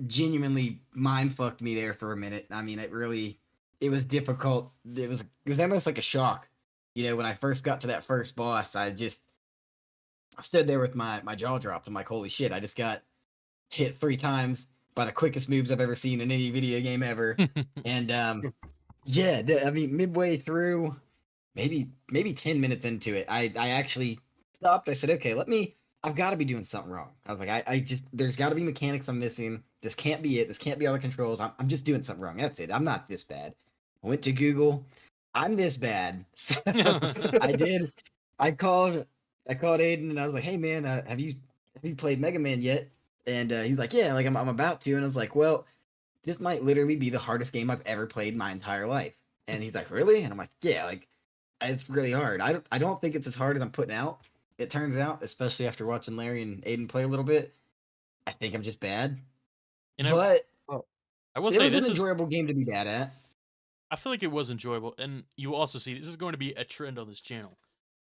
C: genuinely mind fucked me there for a minute. I mean, it was difficult. It was almost like a shock. When I first got to that first boss, I just stood there with my jaw dropped. I'm like, holy shit! I just got hit 3 times by the quickest moves I've ever seen in any video game ever. And yeah, I mean, midway through, maybe 10 minutes into it, I actually stopped. I said, okay, I've got to be doing something wrong. I was like, I just there's got to be mechanics I'm missing. This can't be it. This can't be all the controls. I'm just doing something wrong. That's it. I'm not this bad. I went to Google. I'm this bad. So I called Aidan and I was like, hey man, have you played Mega Man yet? And he's like, yeah, like I'm about to. And I was like, well, this might literally be the hardest game I've ever played in my entire life. And he's like, really? And I'm like, yeah, like it's really hard. I don't think it's as hard as I'm putting out. It turns out, especially after watching Larry and Aiden play a little bit, I think I'm just bad. But
A: I will
C: it
A: say
C: was
A: this
C: an
A: is
C: enjoyable game to be bad at.
A: I feel like it was enjoyable, and you also see this is going to be a trend on this channel.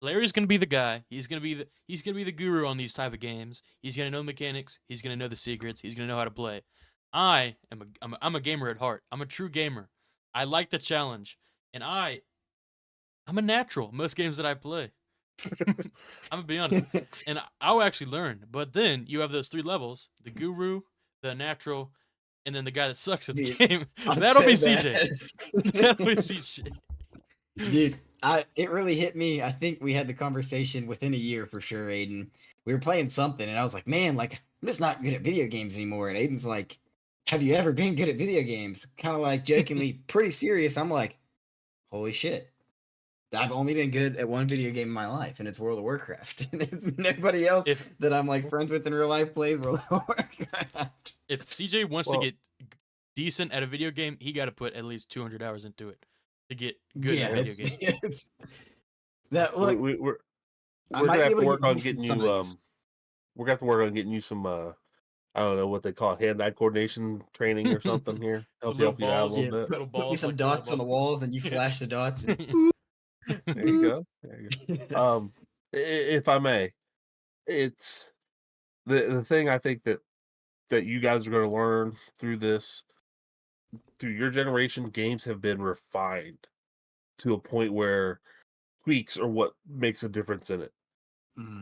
A: Larry's going to be the guy. He's going to be the guru on these type of games. He's going to know the mechanics. He's going to know the secrets. He's going to know how to play. I'm a gamer at heart. I'm a true gamer. I like the challenge, and I'm a natural most games that I play. I'm gonna be honest, and I'll actually learn. But then you have those 3 levels: the guru, the natural, and then the guy that sucks at the
C: Dude,
A: game.
C: I'd
A: That'll be
C: say
A: CJ.
C: that.
A: That'll be CJ.
C: Dude, it really hit me. I think we had the conversation within a year for sure, Aiden. We were playing something and I was like, man, like I'm just not good at video games anymore. And Aiden's like, have you ever been good at video games? Kind of like jokingly, pretty serious. I'm like, holy shit. I've only been good at one video game in my life, and it's World of Warcraft. And it's nobody else
A: If
C: that I'm like friends with in real life plays World of Warcraft.
A: if CJ wants to get decent at a video game, he got to put at least 200 hours into it to get good at a video game.
C: That look,
D: we're gonna have to work on getting you. We're gonna have to work on getting you some. I don't know what they call it, hand-eye coordination training or something here. Help you out a little bit.
C: Little balls, put me some dots on the walls, and you flash the dots. And
D: there you go. There you go. If I may, it's the thing I think that you guys are going to learn through this, through your generation. Games have been refined to a point where tweaks are what makes a difference in it.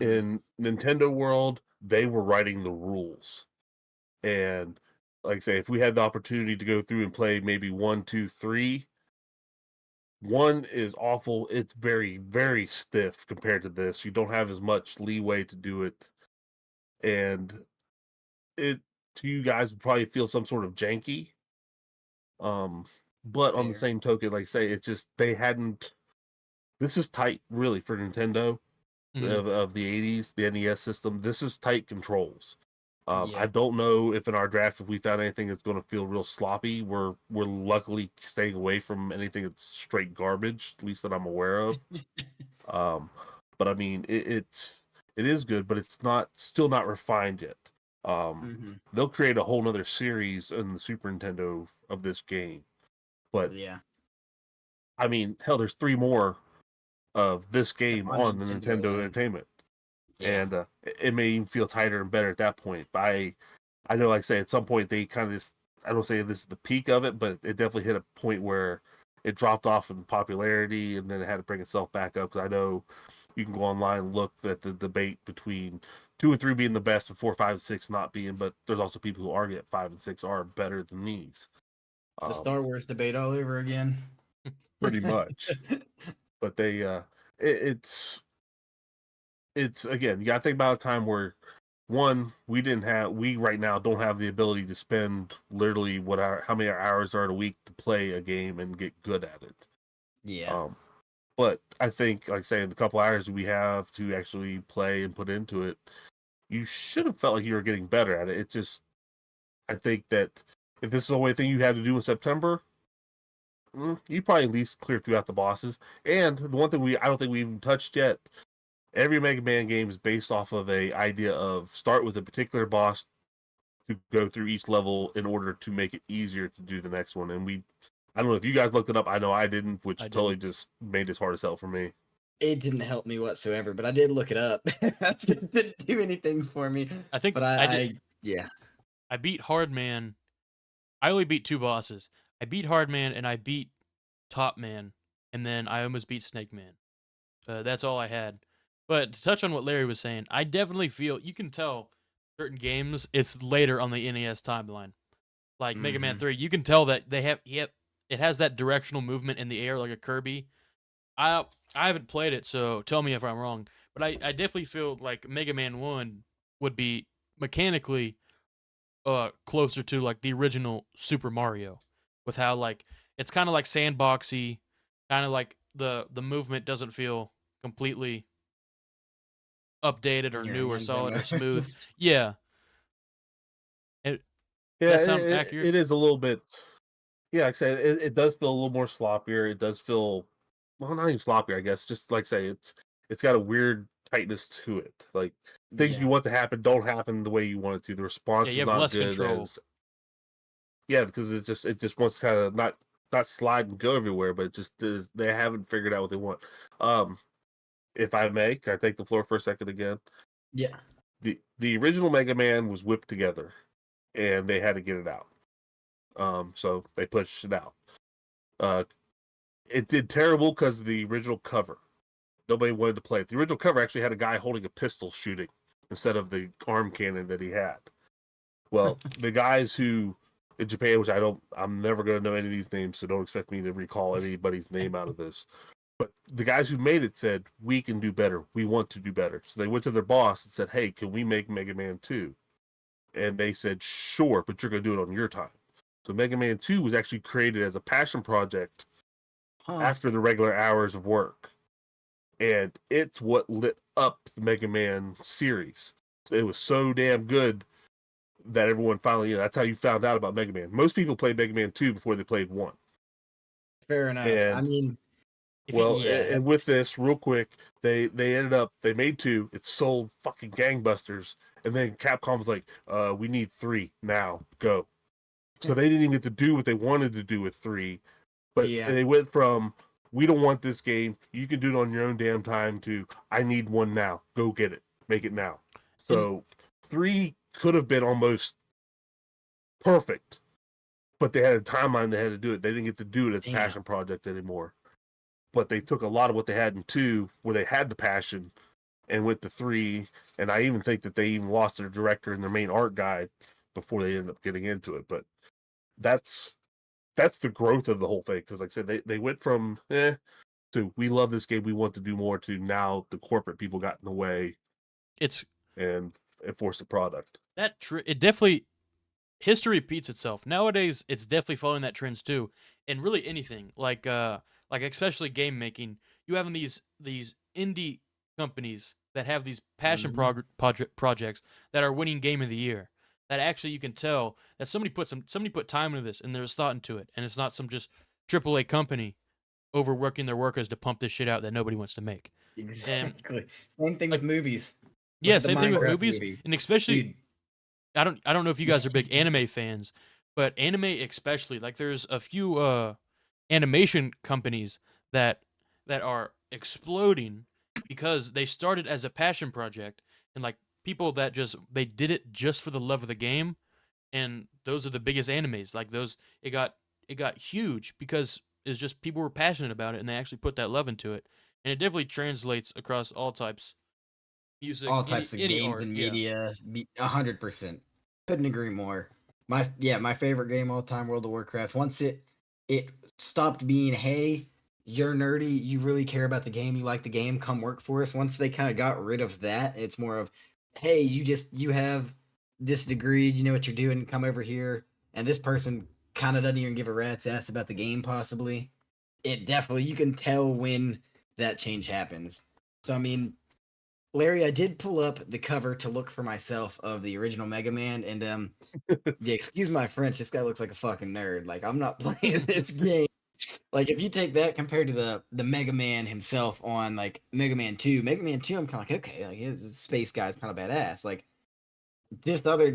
D: In Nintendo world, they were writing the rules, and like I say, if we had the opportunity to go through and play maybe 1, 2, 3. 1 is awful. It's very, very stiff compared to this. You don't have as much leeway to do it. And it, to you guys, would probably feel some sort of janky. But on the same token, like I say, it's just, this is tight, really, for Nintendo of the 80s, the NES system. This is tight controls. I don't know if in our draft, if we found anything that's going to feel real sloppy. We're luckily staying away from anything that's straight garbage, at least that I'm aware of. But I mean, it is good, but it's still not refined yet. They'll create a whole nother series in the Super Nintendo of this game. But I mean, hell, there's 3 more of this game on the Nintendo Entertainment. And it may even feel tighter and better at that point. But I know, like I say, at some point they kind of just, I don't say this is the peak of it, but it definitely hit a point where it dropped off in popularity, and then it had to bring itself back up. Because I know you can go online and look at the debate between 2 and 3 being the best and 4, 5, and 6 not being. But there's also people who argue that 5 and 6 are better than these.
C: The Star Wars debate all over again.
D: Pretty much. But they, it's again, you gotta think about a time where, one, we right now don't have the ability to spend literally how many hours are in a week to play a game and get good at it. But I think, like I say, in the couple hours we have to actually play and put into it, you should have felt like you were getting better at it. It's just, I think that if this is the only thing you had to do in September, you probably at least clear throughout the bosses. And the one thing I don't think we even touched yet, every Mega Man game is based off of a idea of start with a particular boss to go through each level in order to make it easier to do the next one. And I don't know if you guys looked it up. I know I didn't, which totally just made this hard as hell for me.
C: It didn't help me whatsoever, but I did look it up. It didn't do anything for me.
A: I think,
C: but I
A: beat Hardman. I only beat 2 bosses. I beat Hardman and I beat Top Man, and then I almost beat Snake Man. That's all I had. But to touch on what Larry was saying, I definitely feel you can tell certain games it's later on the NES timeline. Like Mega Man 3, you can tell that it has that directional movement in the air like a Kirby. I haven't played it, so tell me if I'm wrong. But I definitely feel like Mega Man 1 would be mechanically closer to like the original Super Mario, with how like it's kind of like sandboxy, Kind of like the movement doesn't feel completely updated or
C: in your
A: new or
C: hands
A: solid or
C: almost.
A: smooth. Yeah. Does
D: Yeah,
A: that sound accurate?
D: it is a little bit. Yeah, like I said, it does feel a little more sloppier. It does feel, well, not even sloppier, I guess. Just like I say, it's got a weird tightness to it. Like things
C: Yeah.
D: you want to happen don't happen the way you want it to. The
A: Yeah,
D: response
A: you
D: is
A: have
D: not
A: less
D: good
A: control.
D: as yeah, because it just wants to kind of not slide and go everywhere, but it just is, they haven't figured out what they want. Um, if I may, can I take the floor for a second again?
C: Yeah.
D: The original Mega Man was whipped together, and they had to get it out. So they pushed it out. Uh, it did terrible because of the original cover. Nobody wanted to play it. The original cover actually had a guy holding a pistol shooting instead of the arm cannon that he had. Well, the guys who in Japan, which I'm never going to know any of these names, so don't expect me to recall anybody's name out of this. But the guys who made it said, we can do better. We want to do better. So they went to their boss and said, hey, can we make Mega Man 2? And they said, sure, but you're going to do it on your time. So Mega Man 2 was actually created as a passion project after the regular hours of work. And it's what lit up the Mega Man series. It was so damn good that everyone finally, that's how you found out about Mega Man. Most people played Mega Man 2 before they played 1.
C: Fair enough. I
D: And
C: mean,
D: well,
C: yeah,
D: and with this, real quick, they ended up, they made 2, it sold fucking gangbusters, and then Capcom was like, we need 3 now, go. So they didn't even get to do what they wanted to do with 3, but
C: yeah.
D: they went from, we don't want this game, you can do it on your own damn time, to, I need one now, go get it, make it now.
A: And
D: So 3 could have been almost perfect, but they had a timeline they had to do it. They didn't get to do it as a
C: Damn.
D: passion project anymore. But they took a lot of what they had in 2, where they had the passion, and went to 3. And I even think that they even lost their director and their main art guy before they ended up getting into it. But that's the growth of the whole thing. Because like I said, they went from to we love this game, we want to do more, to now the corporate people got in the way
A: it's
D: and enforced the product.
A: it definitely history repeats itself. Nowadays, it's definitely following that trends too. And really anything like especially game making, you having these indie companies that have these passion
C: Mhm.
A: projects that are winning game of the year. That actually you can tell that somebody put time into this and there's thought into it, and it's not some just AAA company overworking their workers to pump this shit out that nobody wants to make. And
C: Exactly. Same thing with
A: like
C: movies. Look
A: yeah,
C: at the
A: same thing with
C: Minecraft
A: movies,
C: movie,
A: and especially
C: dude.
A: I don't know if you guys are big anime fans, but anime especially, like there's a few animation companies that are exploding because they started as a passion project, and like people that just they did it just for the love of the game, and those are the biggest animes. Like those it got huge because it's just people were passionate about it and they actually put that love into it. And it definitely translates across all types. Music,
C: All types of
A: any
C: games
A: art,
C: and
A: yeah.
C: media. 100%. Couldn't agree more. My favorite game all time, World of Warcraft. Once it stopped being, hey, you're nerdy, you really care about the game, you like the game, come work for us. Once they kind of got rid of that, it's more of, hey, you have this degree, you know what you're doing, come over here, and this person kind of doesn't even give a rat's ass about the game. Possibly, it definitely, you can tell when that change happens. So I mean, Larry, I did pull up the cover to look for myself of the original Mega Man, and yeah, excuse my French, this guy looks like a fucking nerd. Like I'm not playing this game. Like if you take that compared to the Mega Man himself on like Mega Man 2, I'm kind of like, okay, like his space guy's kind of badass. Like this other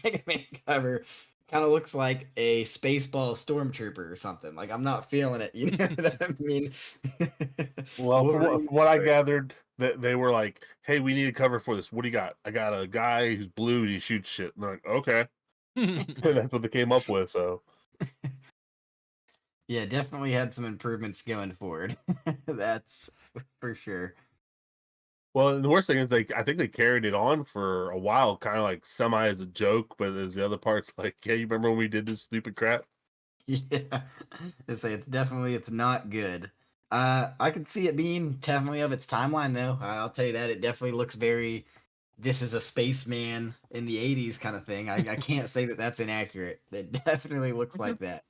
C: Mega Man cover kind of looks like a Spaceball Stormtrooper or something. Like I'm not feeling it. You know what I mean?
D: Well,
C: Wolverine.
D: from what I gathered, that they were like, "Hey, we need a cover for this. What do you got?" I got a guy who's blue and he shoots shit. And they're like, "Okay," and that's what they came up with. So,
C: Yeah, definitely had some improvements going forward. That's for sure.
D: well, and the worst thing is, I think they carried it on for a while, kind of like semi as a joke, but as the other parts, like, "Yeah, you remember when we did this stupid crap?"
C: Yeah, I say it's not good. I could see it being definitely of its timeline though. I'll tell you that it definitely looks very. This is a spaceman in the '80s kind of thing. I can't say that that's inaccurate. It definitely looks like that.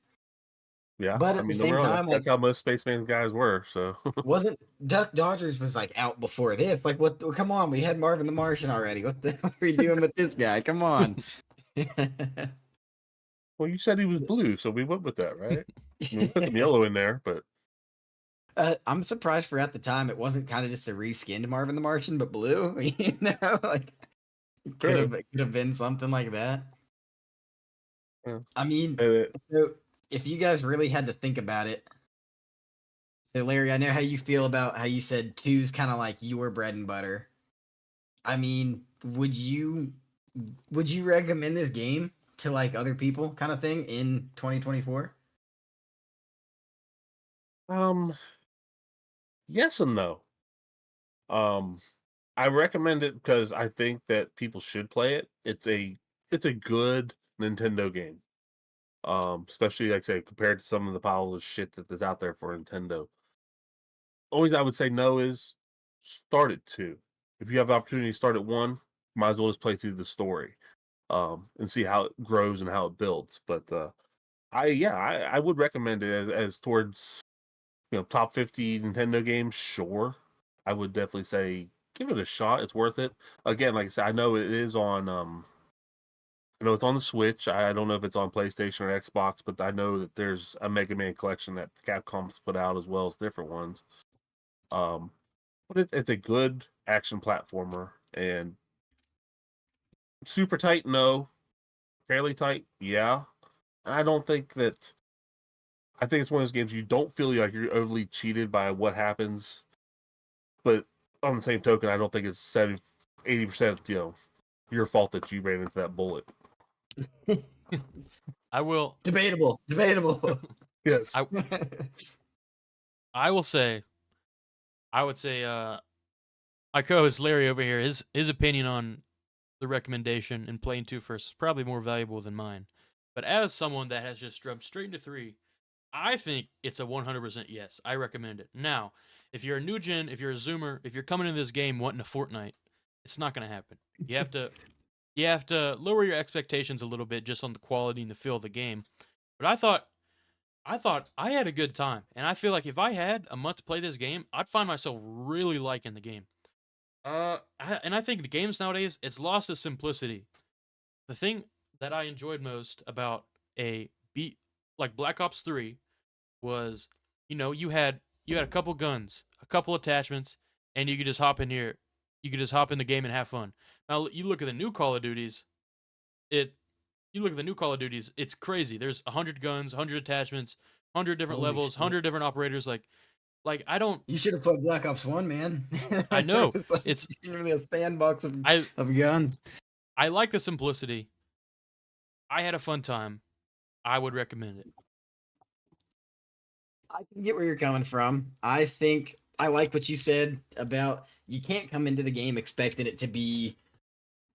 D: Yeah,
C: But
D: I
C: at the
D: mean,
C: same time,
D: that's
C: like,
D: how most Spaceman guys were. So
C: wasn't Duck Dodgers was like out before this? Like, what? Come on, we had Marvin the Martian already. What the hell are we doing with this guy? Come on.
D: well, you said he was blue, so we went with that, right? I mean, we put some yellow in there, but
C: I'm surprised for at the time it wasn't kind of just a reskinned Marvin the Martian, but blue. You know, like
D: true.
C: could have been something like that.
D: Yeah.
C: I mean,
D: Uh,
C: so if you guys really had to think about it, so Larry, I know how you feel about how you said two's kind of like your bread and butter. I mean, would you recommend this game to like other people, kind of thing, in 2024?
D: yes and no. Um, I recommend it because I think that people should play it. It's a good Nintendo game. Especially like I say, compared to some of the piles of shit that's out there for Nintendo. Only thing I would say no is start at 2. If you have the opportunity to start at 1, might as well just play through the story. And see how it grows and how it builds. But I would recommend it as towards top 50 Nintendo games. Sure, I would definitely say give it a shot. It's worth it. Again, like I said, I know it is on I know it's on the Switch. I don't know if it's on PlayStation or Xbox, but I know that there's a Mega Man collection that Capcom's put out as well as different ones. Um, but it's a good action platformer and super tight. No, fairly tight. Yeah, I don't think that. I think it's one of those games you don't feel like you're overly cheated by what happens, but on the same token, I don't think it's 80%, your fault that you ran into that bullet.
A: I will.
C: Debatable, debatable.
D: Yes.
A: I will say. I would say. My co-host Larry over here. His opinion on the recommendation and playing 2 first is probably more valuable than mine. But as someone that has just jumped straight into 3, I think it's a 100% yes. I recommend it. Now, if you're a new gen, if you're a zoomer, if you're coming into this game wanting a Fortnite, it's not going to happen. You have to lower your expectations a little bit just on the quality and the feel of the game. But I thought I had a good time, and I feel like if I had a month to play this game, I'd find myself really liking the game. I think the games nowadays it's lost its simplicity. The thing that I enjoyed most about a beat like Black Ops 3 was, you had a couple guns, a couple attachments, and you could just hop in here. You could just hop in the game and have fun. Now you look at the new Call of Duties. It you look at the new Call of Duties. It's crazy. There's 100 guns, 100 attachments, 100 different
C: Holy
A: levels,
C: shit!
A: 100 different operators. Like I don't.
C: You should have put Black Ops One, man.
A: I
C: There
A: know
C: was like
A: it's.
C: literally a sandbox
A: I
C: of guns.
A: I like the simplicity. I had a fun time. I would recommend it.
C: I can get where you're coming from. I think I like what you said about you can't come into the game expecting it to be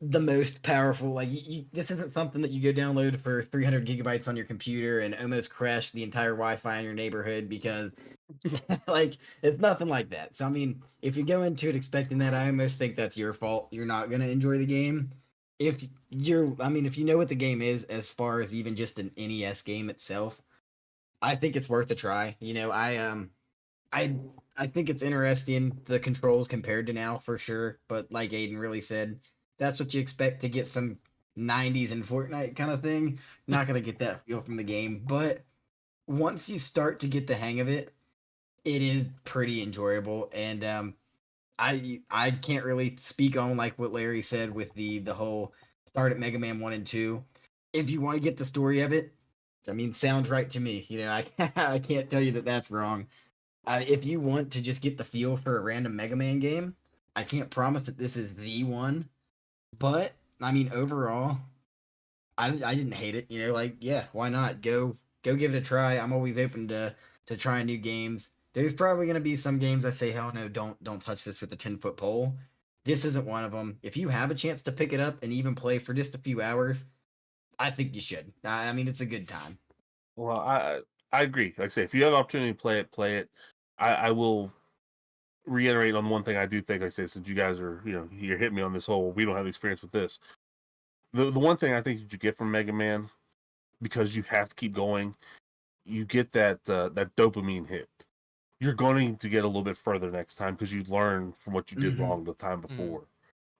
C: the most powerful. Like this isn't something that you go download for 300 gigabytes on your computer and almost crash the entire Wi-Fi in your neighborhood because, like, it's nothing like that. So I mean, if you go into it expecting that, I almost think that's your fault. You're not gonna enjoy the game. If you know what the game is, as far as even just an NES game itself, I think it's worth a try. I I think it's interesting the controls compared to now for sure. But like Aiden really said, that's what you expect to get some 90s and Fortnite kind of thing. Not gonna get that feel from the game, but once you start to get the hang of it, it is pretty enjoyable. And I can't really speak on like what Larry said with the whole start at Mega Man 1 and 2. If you want to get the story of it, I mean, sounds right to me. I can't tell you that that's wrong. If you want to just get the feel for a random Mega Man game, I can't promise that this is the one, but I mean, overall, I didn't hate it. Like yeah, why not go give it a try. I'm always open to trying new games. There's probably gonna be some games I say hell no, don't touch this with a 10-foot pole. This isn't one of them. If you have a chance to pick it up and even play for just a few hours, I think you should. I mean, it's a good time.
D: Well, I agree. Like I say, if you have the opportunity to play it, play it. I will reiterate on one thing I do think. Like I say, since you guys are, you're hitting me on this whole, we don't have experience with this. The one thing I think that you get from Mega Man, because you have to keep going, you get that that dopamine hit. You're going to get a little bit further next time because you learn from what you did wrong the time before.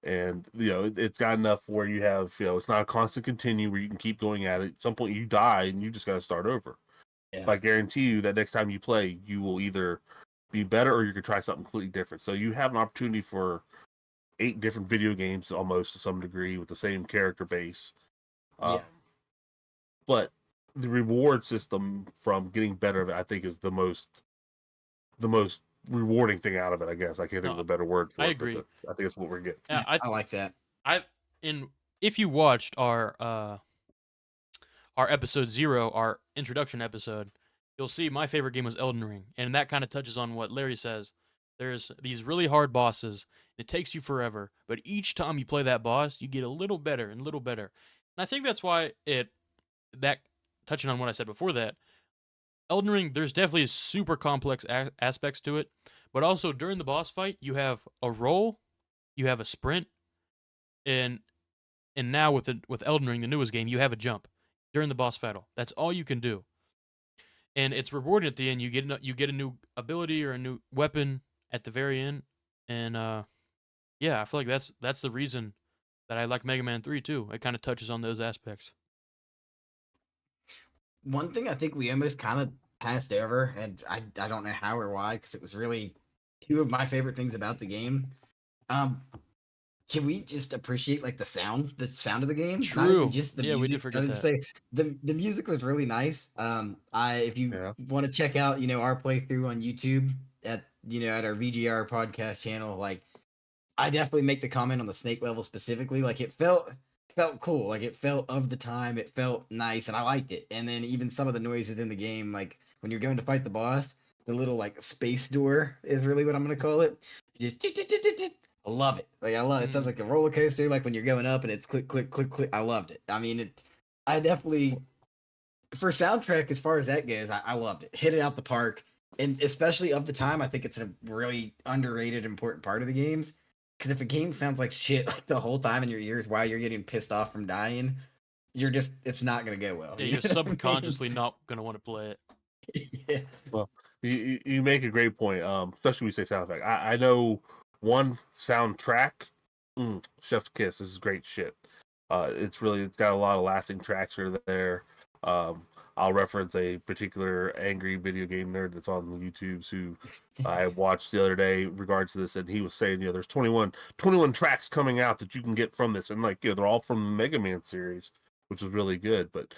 D: And it's got enough where you have it's not a constant continue where you can keep going at it. At some point you die and you just got to start over.
C: Yeah.
D: But I guarantee you that next time you play, you will either be better or you can try something completely different. So you have an opportunity for 8 different video games almost to some degree with the same character base. But the reward system from getting better of it, I think, is the most rewarding thing out of it. I guess I can't think of a better word for
A: I
D: it.
A: agree.
D: But I think that's what we're getting.
A: Yeah,
C: I like that.
A: If you watched our episode 0, our introduction episode, you'll see my favorite game was Elden Ring, and that kind of touches on what Larry says. There's these really hard bosses. It takes you forever, but each time you play that boss, you get a little better and a little better. And I think that's why that touching on what I said before that, Elden Ring, there's definitely super complex aspects to it, but also during the boss fight, you have a roll, you have a sprint, and now with Elden Ring, the newest game, you have a jump during the boss battle. That's all you can do, and it's rewarding at the end. You get a new ability or a new weapon at the very end, and yeah, I feel like that's the reason that I like Mega Man 3 too. It kind of touches on those aspects.
C: One thing I think we almost kind of passed over, and I don't know how or why, because it was really 2 of my favorite things about the game. Can we just appreciate like the sound of the game? Not even
A: True.
C: just the
A: Yeah,
C: music.
A: we did forget
C: I would
A: that.
C: say the music was really nice. If you want to check out our playthrough on YouTube at at our VGR podcast channel, like I definitely make the comment on the snake level specifically. Like it felt cool. Like it felt of the time. It felt nice, and I liked it. And then even some of the noises in the game, like when you're going to fight the boss, the little like space door is really what I'm gonna call it. Just I love it. Like I love it. It sounds like a roller coaster. Like when you're going up and it's click click click click. I loved it. I mean I definitely for soundtrack as far as that goes, I loved it. Hit it out the park. And especially of the time, I think it's a really underrated, important part of the games. Because if a game sounds like shit like the whole time in your ears while you're getting pissed off from dying, it's not gonna go well.
A: Yeah, you're subconsciously not gonna want to play
C: it. Yeah.
D: Well, you make a great point. Especially when you say sound effect. I know one soundtrack. Chef's kiss. This is great shit. It's got a lot of lasting tracks are there. I'll reference a particular angry video game nerd that's on the YouTubes who I watched the other day in regards to this, and he was saying, there's 21 tracks coming out that you can get from this, and they're all from the Mega Man series, which is really good. But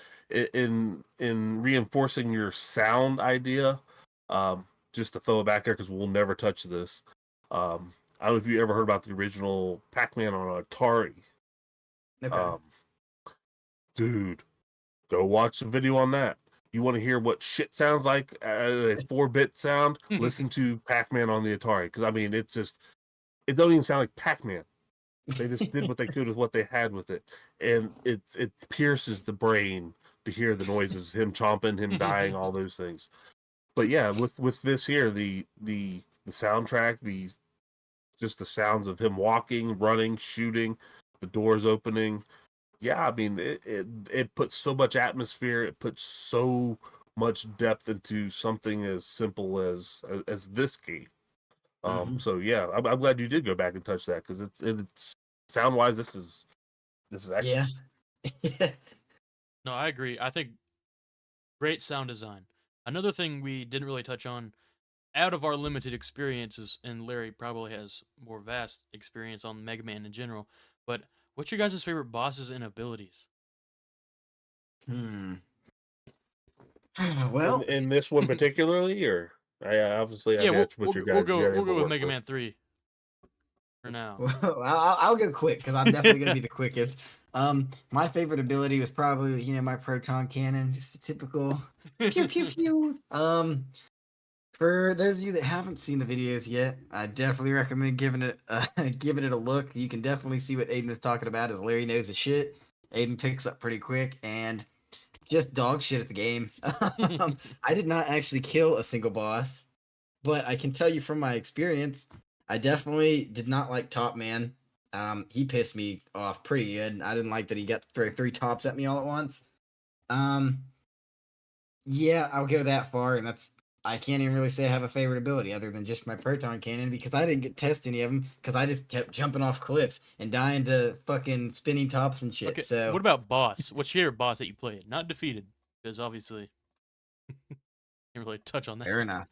D: in reinforcing your sound idea, just to throw it back there because we'll never touch this. I don't know if you ever heard about the original Pac-Man on Atari.
C: Okay.
D: Dude, go watch the video on that. You want to hear what shit sounds like a 4-bit sound? Listen to Pac-Man on the Atari, because I mean, it don't even sound like Pac-Man. They just did what they could with what they had with it, and it pierces the brain to hear the noises, him chomping, him dying, all those things. But yeah, with this here, the soundtrack, just the sounds of him walking, running, shooting, the doors opening. Yeah, I mean, it puts so much atmosphere. It puts so much depth into something as simple as this game. So yeah, I'm glad you did go back and touch that because it's sound wise, this is excellent.
C: Yeah.
A: No, I agree. I think great sound design. Another thing we didn't really touch on, out of our limited experiences, and Larry probably has more vast experience on Mega Man in general, but what's your guys' favorite bosses and abilities?
C: Well,
D: In this one particularly, or obviously I
A: Yeah,
D: guess what your guys
A: we'll
D: able to
A: go with
D: work
A: Mega
D: with.
A: Man 3 for now.
C: well, I'll go quick because I'm definitely gonna be the quickest. My favorite ability was probably my proton cannon, just a typical pew pew pew. For those of you that haven't seen the videos yet, I definitely recommend giving it giving it a look. You can definitely see what Aiden was talking about. As Larry knows his shit, Aiden picks up pretty quick and just dog shit at the game. I did not actually kill a single boss, but I can tell you from my experience, I definitely did not like Top Man. He pissed me off pretty good. I didn't like that he got to throw 3 tops at me all at once. Yeah, I'll go that far, and I can't even really say I have a favorite ability other than just my proton cannon because I didn't get to test any of them because I just kept jumping off cliffs and dying to fucking spinning tops and shit.
A: Okay,
C: So
A: what about boss? What's your favorite boss that you played? Not defeated, because obviously can't really touch on that.
C: fair enough.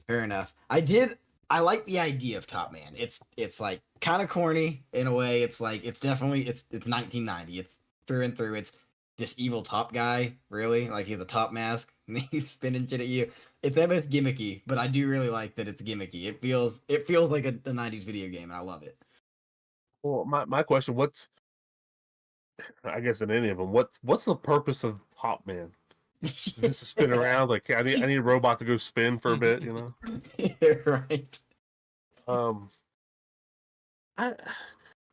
C: Fair enough. I like the idea of Top Man. It's like kind of corny in a way. It's like it's definitely it's 1990. It's through and through. It's this evil top guy, really. Like he's a top mask and he's spinning shit at you. It's almost gimmicky, but I do really like that it's gimmicky. It feels like a 90s video game, and I love it.
D: Well, my question, I guess in any of them, what's the purpose of Top Man? Just to spin around? Like I need a robot to go spin for a bit, you know?
C: Right.
D: Um, I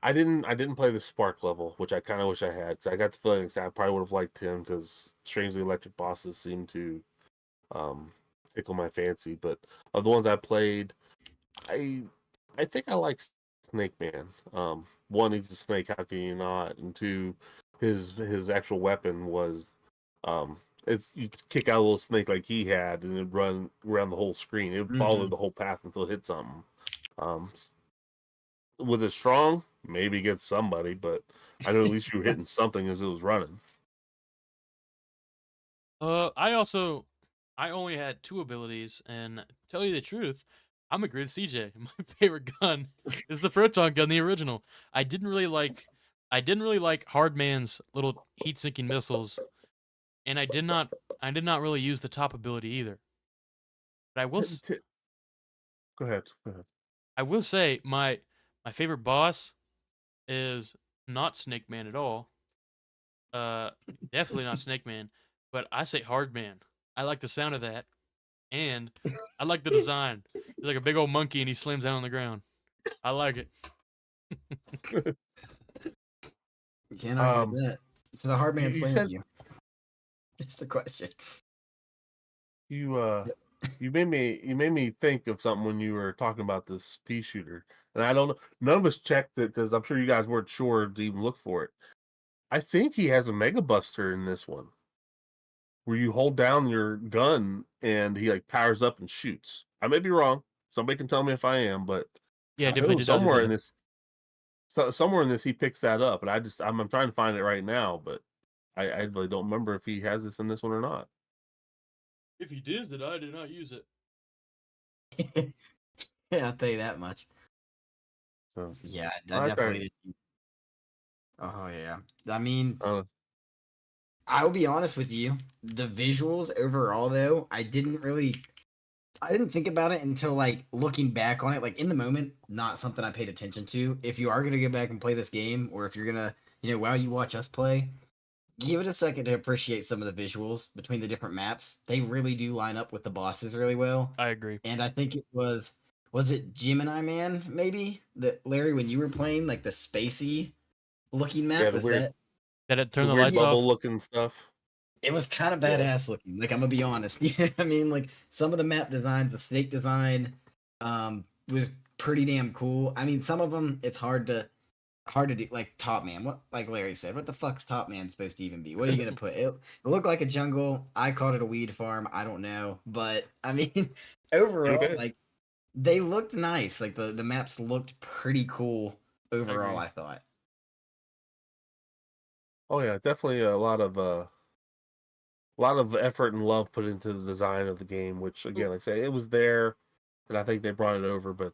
D: I didn't play the Spark level, which I kind of wish I had. 'Cause I got the feeling I probably would have liked him because strangely electric bosses seem to um tickle my fancy. But of the ones I played, I I think I like Snake Man. One, he's a snake. How can you not? And two, his actual weapon was um, it's you kick out a little snake like he had, and it'd run around the whole screen. It would follow
C: Hmm.
D: the whole path until it hit something. Um, with it strong, maybe get somebody, but I know at least you were hitting something as it was running.
A: I only had two abilities, and to tell you the truth, I'm agree with CJ. My favorite gun is the proton gun, the original. I didn't really like, I didn't really like Hardman's little heat-sinking missiles, and I did not really use the top ability either. But
D: Go ahead. Go ahead.
A: I will say my favorite boss is not Snake Man at all. Uh, Definitely not Snake Man, but I say Hard Man. I like the sound of that, and I like the design. He's like a big old monkey, and he slams down on the ground. I like it.
C: You can't argue with
D: Um,
C: that. So the hard
D: you
C: man
D: you
C: slams
D: had
C: you. Just a question.
D: you you made me think of something when you were talking about this pea shooter, and I don't know. None of us checked it because I'm sure you guys weren't sure to even look for it. I think he has a Mega Buster in this one, where you hold down your gun and he like powers up and shoots. I may be wrong. Somebody can tell me if I am, but
A: Yeah,
D: I
A: definitely
D: know
A: did not do that.
D: somewhere in this he picks that up, and I'm trying to find it right now, but I really don't remember if he has this in this one or not.
A: If he did, then I did not use it.
C: Yeah, I'll tell you that much.
D: So
C: Yeah, I
D: I tried.
C: definitely did. Oh yeah. I mean,
D: Uh,
C: I'll be honest with you. The visuals overall, though, I didn't think about it until like looking back on it. Like in the moment, not something I paid attention to. If you are gonna go back and play this game, or if you're gonna, while you watch us play, give it a second to appreciate some of the visuals between the different maps. They really do line up with the bosses really well.
A: I agree.
C: And I think was it Gemini Man maybe that Larry when you were playing like the spacey looking
D: yeah,
C: map was that
A: Did it turn
D: the
A: the
D: weird
A: lights
C: it,
D: bubble
A: off?
D: looking stuff.
C: it was kind of
D: Yeah,
C: badass looking. Like I'm gonna be honest. You know what I mean? Like some of the map designs, the snake design, was pretty damn cool. I mean, some of them it's hard to do. Like Top Man, what like Larry said, what the fuck's Top Man supposed to even be? What are you gonna put? It looked like a jungle. I called it a weed farm. I don't know, but I mean, overall,
D: okay.
C: like they looked nice. Like the maps looked pretty cool
A: I
C: overall.
A: agree.
C: I thought.
D: Oh yeah, definitely a lot of effort and love put into the design of the game. Which again, like I say, it was there, and I think they brought it over. But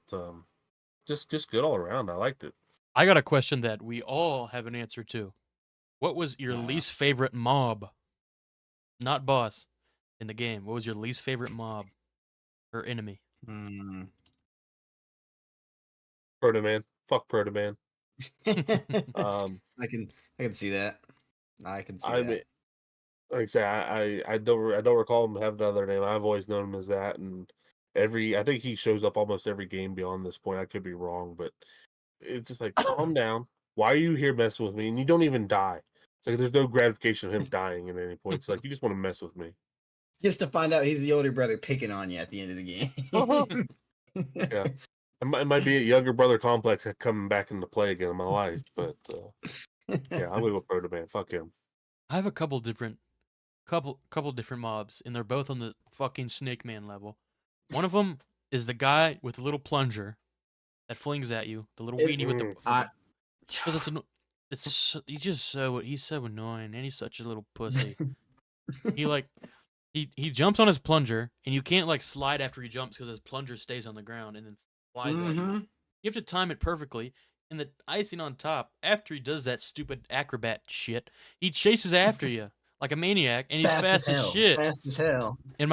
D: just good all around. I liked it.
A: I got a question that we all have an answer to. What was your
C: Uh,
A: least favorite mob? Not boss in the game. What was your least favorite mob or enemy?
C: hmm.
D: Proto Man, fuck Proto Man. Um,
C: I can I can see that. I can see
D: I
C: that.
D: mean, like I say, I don't recall him having another name. I've always known him as that, and I think he shows up almost every game beyond this point. I could be wrong, but it's just like calm down. Why are you here messing with me? And you don't even die. It's like there's no gratification of him dying at any point. It's like you just want to mess with me.
C: Just to find out he's the older brother picking on you at the end of
D: Uh-huh.
C: the
D: Yeah,
C: game.
D: it might be a younger brother complex coming back into play again in my life, but yeah, I'm gonna go Proto Man. Fuck him.
A: I have a couple different couple different mobs, and they're both on the fucking Snake Man level. One of them is the guy with the little plunger that flings at you, the little
C: It,
A: weenie with the.
C: I,
A: Because he's so annoying, and he's such a little pussy. He like he jumps on his plunger, and you can't like slide after he jumps because his plunger stays on the ground and then flies at you.
C: mm-hmm.
A: You have to time it perfectly. And the icing on top, after he does that stupid acrobat shit, he chases after you like a maniac, and he's fast as shit.
C: Fast as hell.
A: And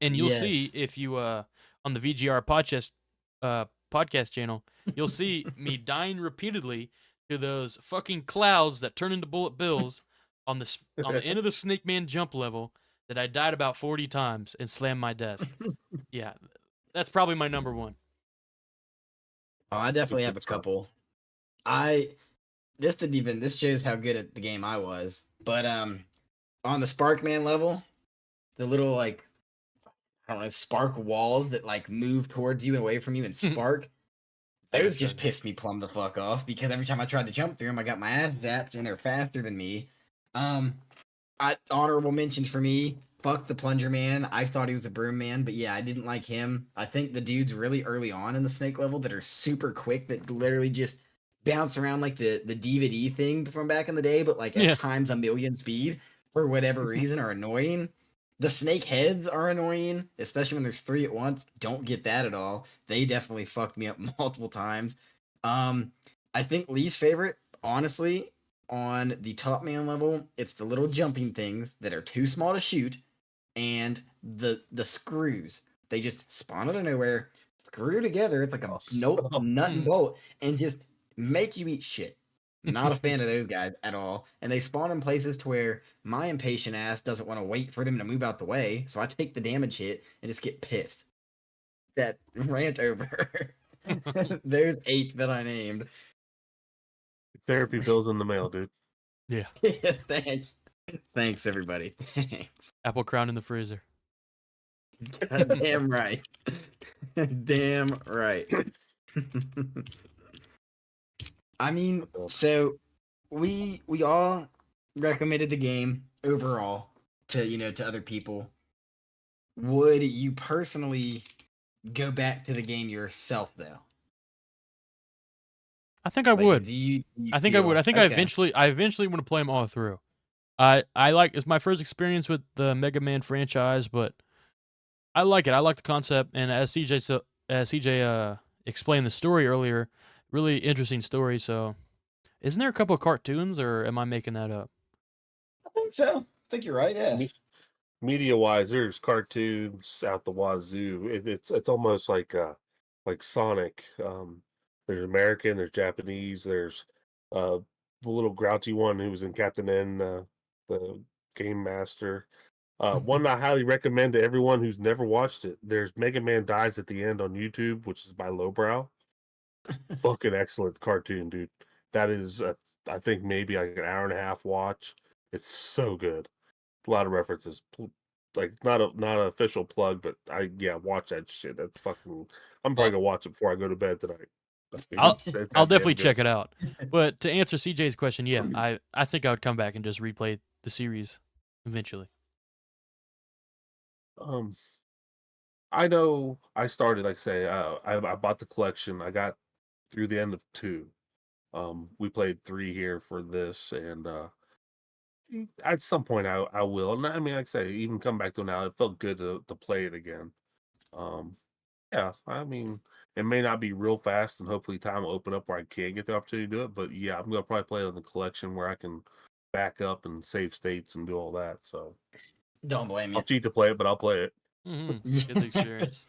A: and you'll see
C: Yes.
A: if you on the VGR podcast channel, you'll see me dying repeatedly to those fucking clouds that turn into bullet bills on the end of the Snake Man jump level that I died about 40 times and slammed my desk. Yeah, that's probably my number one.
C: Oh, I definitely have a couple. This shows how good at the game I was. But on the Sparkman level, the little like I don't know, spark walls that like move towards you and away from you and spark. Those just pissed me plumb the fuck off because every time I tried to jump through them, I got my ass zapped and they're faster than me. Honorable mention for me. Fuck the plunger man. I thought he was a broom man, but yeah, I didn't like him. I think the dudes really early on in the snake level that are super quick that literally just bounce around like the DVD thing from back in the day, but like at times a million speed for whatever reason are annoying. The snake heads are annoying, especially when there's 3 at once. Don't get that at all. They definitely fucked me up multiple times. I think least favorite, honestly, on the top man level, it's the little jumping things that are too small to shoot, and the screws. They just spawn out of nowhere, screw together. It's like a nut and bolt, and just make you eat shit. Not a fan of those guys at all. And they spawn in places to where my impatient ass doesn't want to wait for them to move out the way, so I take the damage hit and just get pissed. That rant over. There's 8 that I named.
D: Therapy bills in the mail, dude.
A: Yeah.
C: Thanks, everybody. Thanks.
A: Apple crown in the freezer.
C: Damn right. Damn right. I mean, so we all recommended the game overall to other people. Would you personally go back to the game yourself though?
A: I think I would.
C: I
A: think I would. I think okay. I eventually want to play them all through. I like it's my first experience with the Mega Man franchise, but I like it. I like the concept, and as CJ explained the story earlier, really interesting story. So, isn't there a couple of cartoons, or am I making that up?
C: I think so. I think you're right. Yeah.
D: Media wise, there's cartoons out the wazoo. It's almost like Sonic. There's American, there's Japanese, there's the little grouchy one who was in Captain N, the Game Master. One I highly recommend to everyone who's never watched it. There's Mega Man Dies at the End on YouTube, which is by Lowbrow. Fucking excellent cartoon, dude. That is, I think maybe like an hour and a half watch. It's so good. A lot of references. Like not an official plug, but watch that shit. That's fucking. I'm probably gonna watch it before I go to bed tonight.
A: I'll definitely check it out. But to answer CJ's question, yeah, I think I would come back and just replay the series eventually.
D: I know I started, like say, I bought the collection. I got through the end of 2. We played 3 here for this, and at some point I will. And I mean, like I say, even come back to it now, it felt good to play it again. Yeah, I mean, it may not be real fast, and hopefully time will open up where I can get the opportunity to do it. But yeah, I'm gonna probably play it on the collection where I can back up and save states and do all that. So
C: don't blame you.
D: I'll cheat to play it, but I'll play it.
A: Get the experience.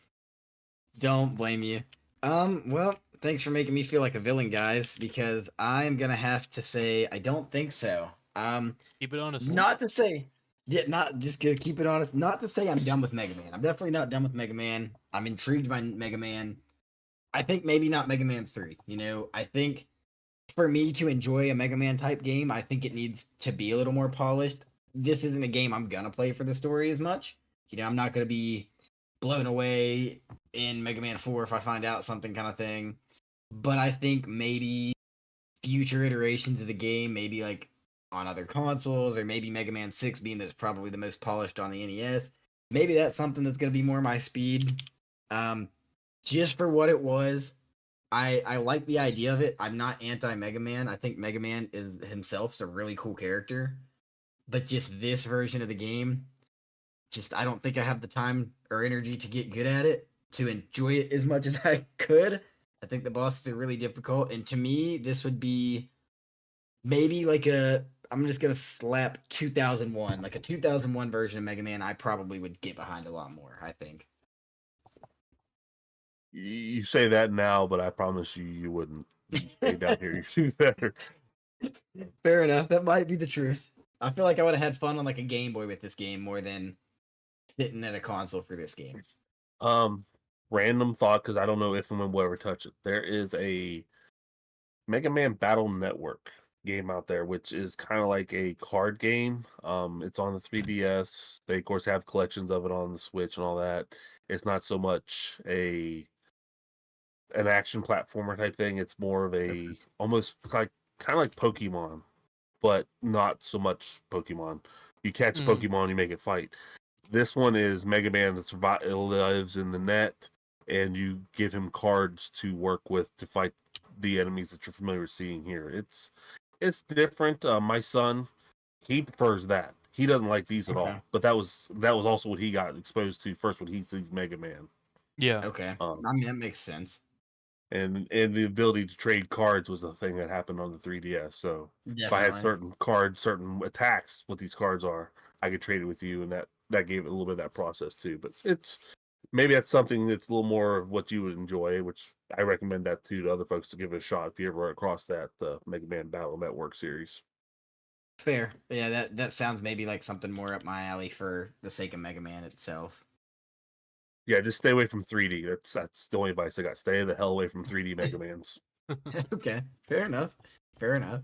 C: Don't blame you. Well, thanks for making me feel like a villain, guys, because I'm gonna have to say I don't think so.
A: Keep it honest.
C: Not to say, not just to keep it honest. Not to say I'm done with Mega Man. I'm definitely not done with Mega Man. I'm intrigued by Mega Man. I think maybe not Mega Man 3. I think for me to enjoy a Mega Man type game, I think it needs to be a little more polished. This isn't a game I'm gonna play for the story as much. I'm not gonna be blown away in Mega Man 4 if I find out something kind of thing. But I think maybe future iterations of the game, maybe like on other consoles, or maybe Mega Man 6 being that's probably the most polished on the NES. Maybe that's something that's going to be more my speed. Just for what it was, I like the idea of it. I'm not anti Mega Man. I think Mega Man is himself's a really cool character, but just this version of the game, just I don't think I have the time or energy to get good at it to enjoy it as much as I could. I think the bosses are really difficult, and to me, this would be maybe like a. I'm just gonna slap 2001, like a 2001 version of Mega Man. I probably would get behind a lot more. I think.
D: You say that now, but I promise you wouldn't. Stay down here. You do better.
C: Fair enough. That might be the truth. I feel like I would have had fun on like a Game Boy with this game more than sitting at a console for this game.
D: Random thought, because I don't know if and when we'll ever touch it. There is a Mega Man Battle Network game out there, which is kind of like a card game. It's on the 3DS. They of course have collections of it on the Switch and all that. It's not so much an action platformer type thing. It's more of a almost like kind of like Pokemon, but not so much Pokemon. You catch a Pokemon, you make it fight. This one is Mega Man that lives in the net, and you give him cards to work with to fight the enemies that you're familiar with seeing here. It's different. My son, he prefers that. He doesn't like these at all. But that was also what he got exposed to first when he sees Mega Man.
A: Yeah.
C: Okay. I mean, that makes sense.
D: And the ability to trade cards was a thing that happened on the 3DS. So
C: Definitely.
D: if I had certain cards, certain attacks, what these cards are, I could trade it with you, and that gave it a little bit of that process too. But it's maybe that's something that's a little more of what you would enjoy, which I recommend that to other folks to give it a shot if you ever run across that Mega Man Battle Network series.
C: Fair. Yeah, that sounds maybe like something more up my alley for the sake of Mega Man itself.
D: Yeah, just stay away from 3D. That's the only advice I got. Stay the hell away from 3D Mega Mans.
C: Okay, fair enough. Fair enough.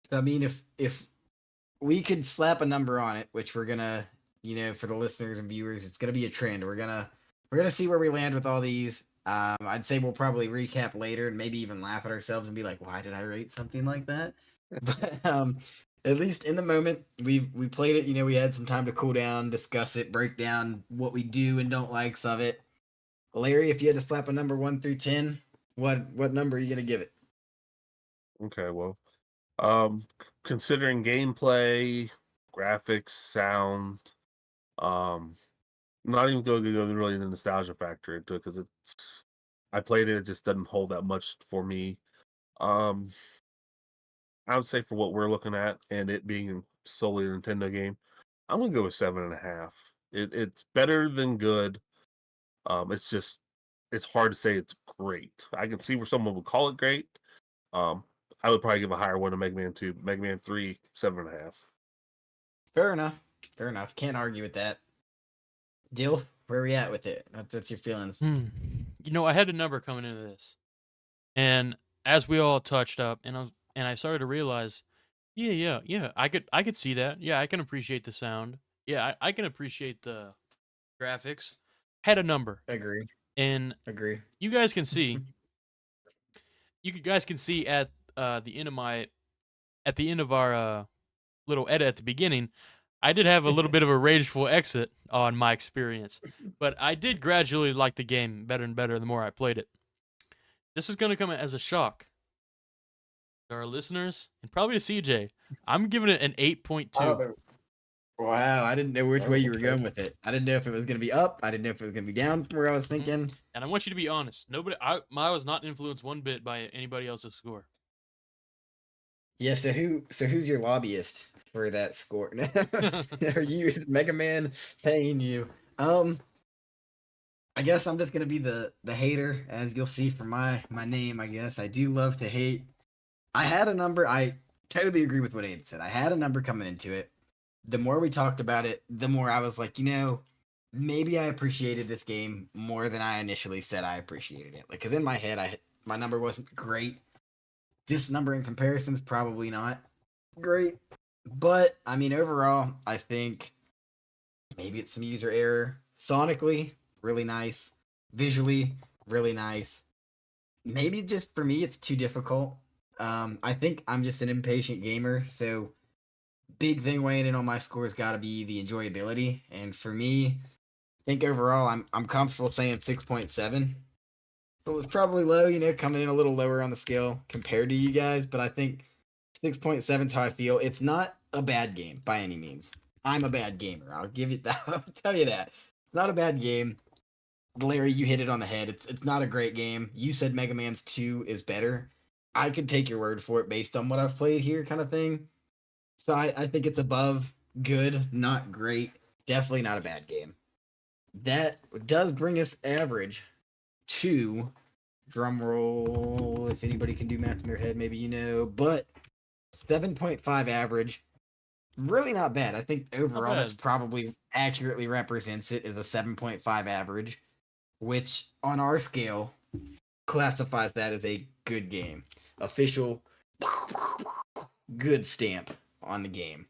C: So I mean, if we could slap a number on it, which we're gonna, for the listeners and viewers, it's gonna be a trend. We're gonna see where we land with all these. I'd say we'll probably recap later and maybe even laugh at ourselves and be like, "Why did I rate something like that?" But at least in the moment, we played it. We had some time to cool down, discuss it, break down what we do and don't likes of it. Larry, if you had to slap a number 1 through 10, what number are you gonna give it?
D: Okay, well, considering gameplay, graphics, sound, not even going to go really the nostalgia factor into it because I played it, it just doesn't hold that much for me. Um, I would say for what we're looking at and it being solely a Nintendo game, I'm gonna go with 7.5. It's better than good. It's it's hard to say it's great. I can see where someone would call it great. Um, I would probably give a higher one to Mega Man 2. Mega Man 3, 7.5.
C: Fair enough. Fair enough. Can't argue with that. Dill, where are we at with it? What's your feelings?
A: I had a number coming into this, and as we all touched up, and I started to realize, yeah, I could see that. Yeah, I can appreciate the sound. Yeah, I can appreciate the graphics. Had a number,
C: Agree.
A: and
C: Agree.
A: you guys can see. At the end of our little edit at the beginning, I did have a little bit of a rageful exit on my experience, but I did gradually like the game better and better the more I played it. This is going to come as a shock to our listeners and probably to CJ. I'm giving it an 8.2.
C: Wow, I didn't know which way you were going with it. I didn't know if it was going to be up. I didn't know if it was going to be down from where I was thinking.
A: And I want you to be honest. I was not influenced one bit by anybody else's score.
C: Yeah, so who's your lobbyist for that score? Is Mega Man paying you? I guess I'm just gonna be the hater, as you'll see from my name. I guess I do love to hate. I had a number. I totally agree with what Aidan said. I had a number coming into it. The more we talked about it, the more I was like, maybe I appreciated this game more than I initially said I appreciated it. Like, cause in my head, my number wasn't great. This number in comparison is probably not great, but I mean, overall, I think maybe it's some user error. Sonically, really nice. Visually, really nice. Maybe just for me, it's too difficult. I think I'm just an impatient gamer, so big thing weighing in on my score has got to be the enjoyability. And for me, I think overall I'm comfortable saying 6.7. So it's probably low, coming in a little lower on the scale compared to you guys, but I think 6.7 is how I feel. It's not a bad game by any means. I'm a bad gamer. I'll give you that. I'll tell you that. It's not a bad game. Larry, you hit it on the head. It's not a great game. You said Mega Man's 2 is better. I could take your word for it based on what I've played here, kind of thing. So I think it's above good, not great. Definitely not a bad game. That does bring us average to, drum roll, if anybody can do math in their head, maybe but 7.5 average. Really not bad. I think overall that's probably accurately represents it as a 7.5 average, which on our scale classifies that as a good game. Official good stamp on the game.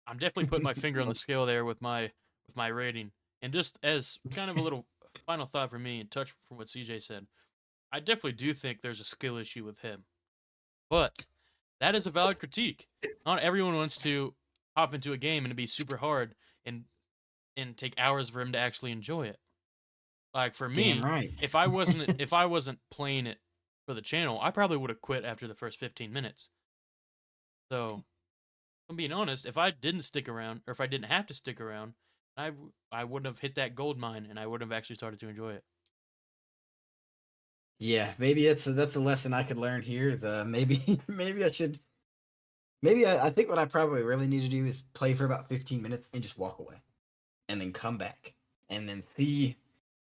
A: I'm definitely putting my finger on the scale there with my rating. And just as kind of a little final thought for me and touch from what CJ said, I definitely do think there's a skill issue with him. But that is a valid critique. Not everyone wants to hop into a game and be super hard and take hours for him to actually enjoy it. Like for me,
C: right.
A: if I wasn't playing it for the channel, I probably would have quit after the first 15 minutes. So, I'm being honest, if I didn't stick around, or if I didn't have to stick around, I wouldn't have hit that gold mine, and I wouldn't have actually started to enjoy it.
C: Yeah, maybe that's a lesson I could learn here. Is maybe I should. Maybe I think what I probably really need to do is play for about 15 minutes and just walk away, and then come back, and then see.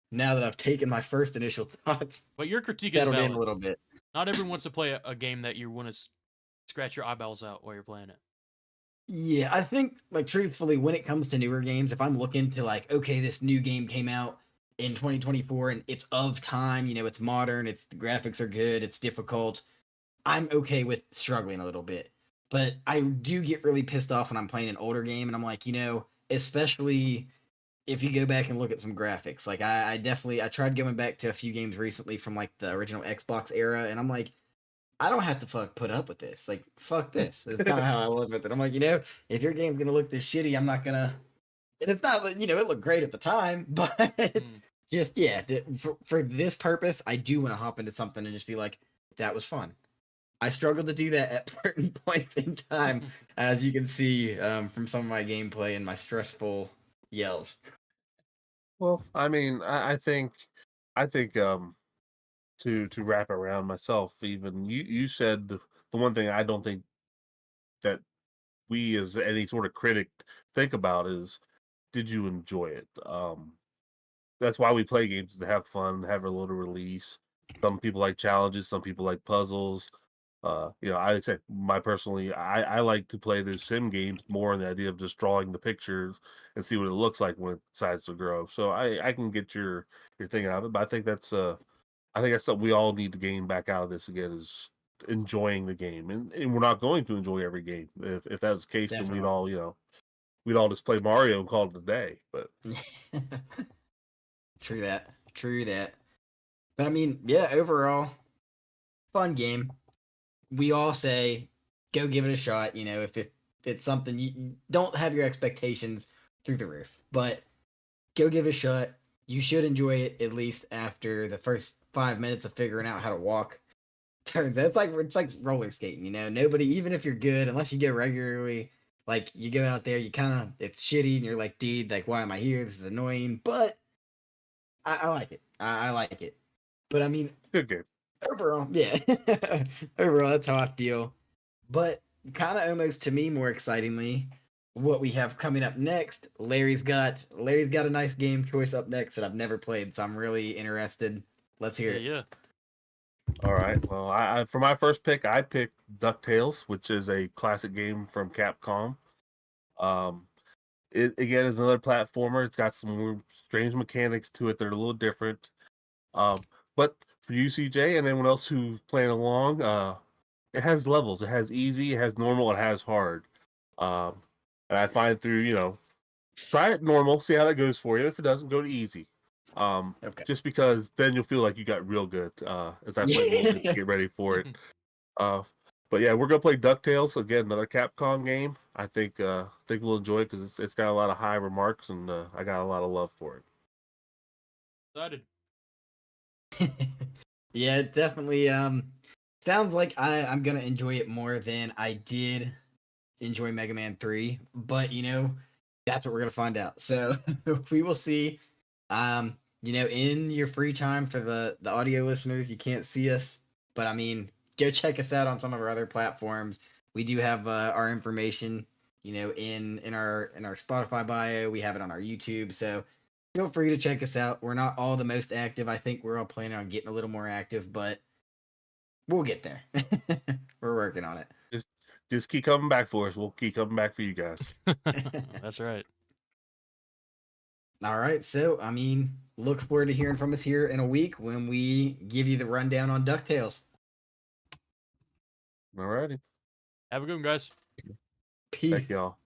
C: Now that I've taken my first initial thoughts,
A: but your critique is
C: settled
A: valid.
C: in a little bit.
A: Not everyone wants to play a game that you want to scratch your eyeballs out while you're playing it.
C: Yeah, I think, like, truthfully, when it comes to newer games, if I'm looking to, like, okay, this new game came out in 2024 and it's of time, it's modern, the graphics are good, it's difficult, I'm okay with struggling a little bit. But I do get really pissed off when I'm playing an older game and I'm like, especially if you go back and look at some graphics, like I tried going back to a few games recently from like the original Xbox era, and I'm like, I don't have to put up with this. Like, fuck this. It's kind of how I was with it. I'm like, if your game's gonna look this shitty, I'm not gonna. And it's not, it looked great at the time, but just for this purpose, I do want to hop into something and just be like, that was fun. I struggled to do that at certain points in time, as you can see from some of my gameplay and my stressful yells.
D: Well, I mean, I think to wrap around myself, even you said the one thing I don't think that we as any sort of critic think about is, did you enjoy it? That's why we play games, to have fun, have a little release. Some people like challenges, some people like puzzles. I say I like to play those sim games more in the idea of just drawing the pictures and see what it looks like when it decides to grow. So I can get your thing out of it, but I think that's something we all need to gain back out of this again, is enjoying the game. And we're not going to enjoy every game. If that was the case, then we'd all just play Mario and call it a day. But
C: True that. But I mean, yeah, overall, fun game. We all say, go give it a shot. If it's something, you don't have your expectations through the roof, but go give it a shot. You should enjoy it at least after the first 5 minutes of figuring out how to walk. It's like roller skating. Nobody, even if you're good, unless you go regularly, like you go out there, it's shitty, and you're like, dude, like, why am I here? This is annoying. But I like it. I like it. But I mean,
D: good game.
C: Overall, yeah. Overall, that's how I feel. But kind of almost to me, more excitingly, what we have coming up next, Larry's got a nice game choice up next that I've never played, so I'm really interested. Let's hear it.
A: Yeah.
D: All right. Well, I for my first pick, I picked DuckTales, which is a classic game from Capcom. It again is another platformer. It's got some strange mechanics to it. They're a little different. But for you, CJ, and anyone else who's playing along, it has levels. It has easy, it has normal, it has hard. And I find through, try it normal, see how that goes for you. If it doesn't, go to easy.
C: Okay.
D: Just because then you'll feel like you got real good as I play a little bit to get ready for it. But yeah, we're gonna play DuckTales again, another Capcom game. I think we'll enjoy it because it's got a lot of high remarks, and I got a lot of love for it.
A: Excited.
C: Yeah, it definitely sounds like I'm gonna enjoy it more than I did enjoy Mega Man 3. But that's what we're gonna find out. So we will see. In your free time for the audio listeners, you can't see us, but I mean, go check us out on some of our other platforms. We do have our information, in our Spotify bio. We have it on our YouTube, so feel free to check us out. We're not all the most active. I think we're all planning on getting a little more active, but we'll get there. We're working on it.
D: Just keep coming back for us. We'll keep coming back for you guys.
A: That's right.
C: All right, so I mean, look forward to hearing from us here in a week when we give you the rundown on DuckTales.
D: Alrighty.
A: Have a good one, guys.
C: Peace.
D: Thank y'all.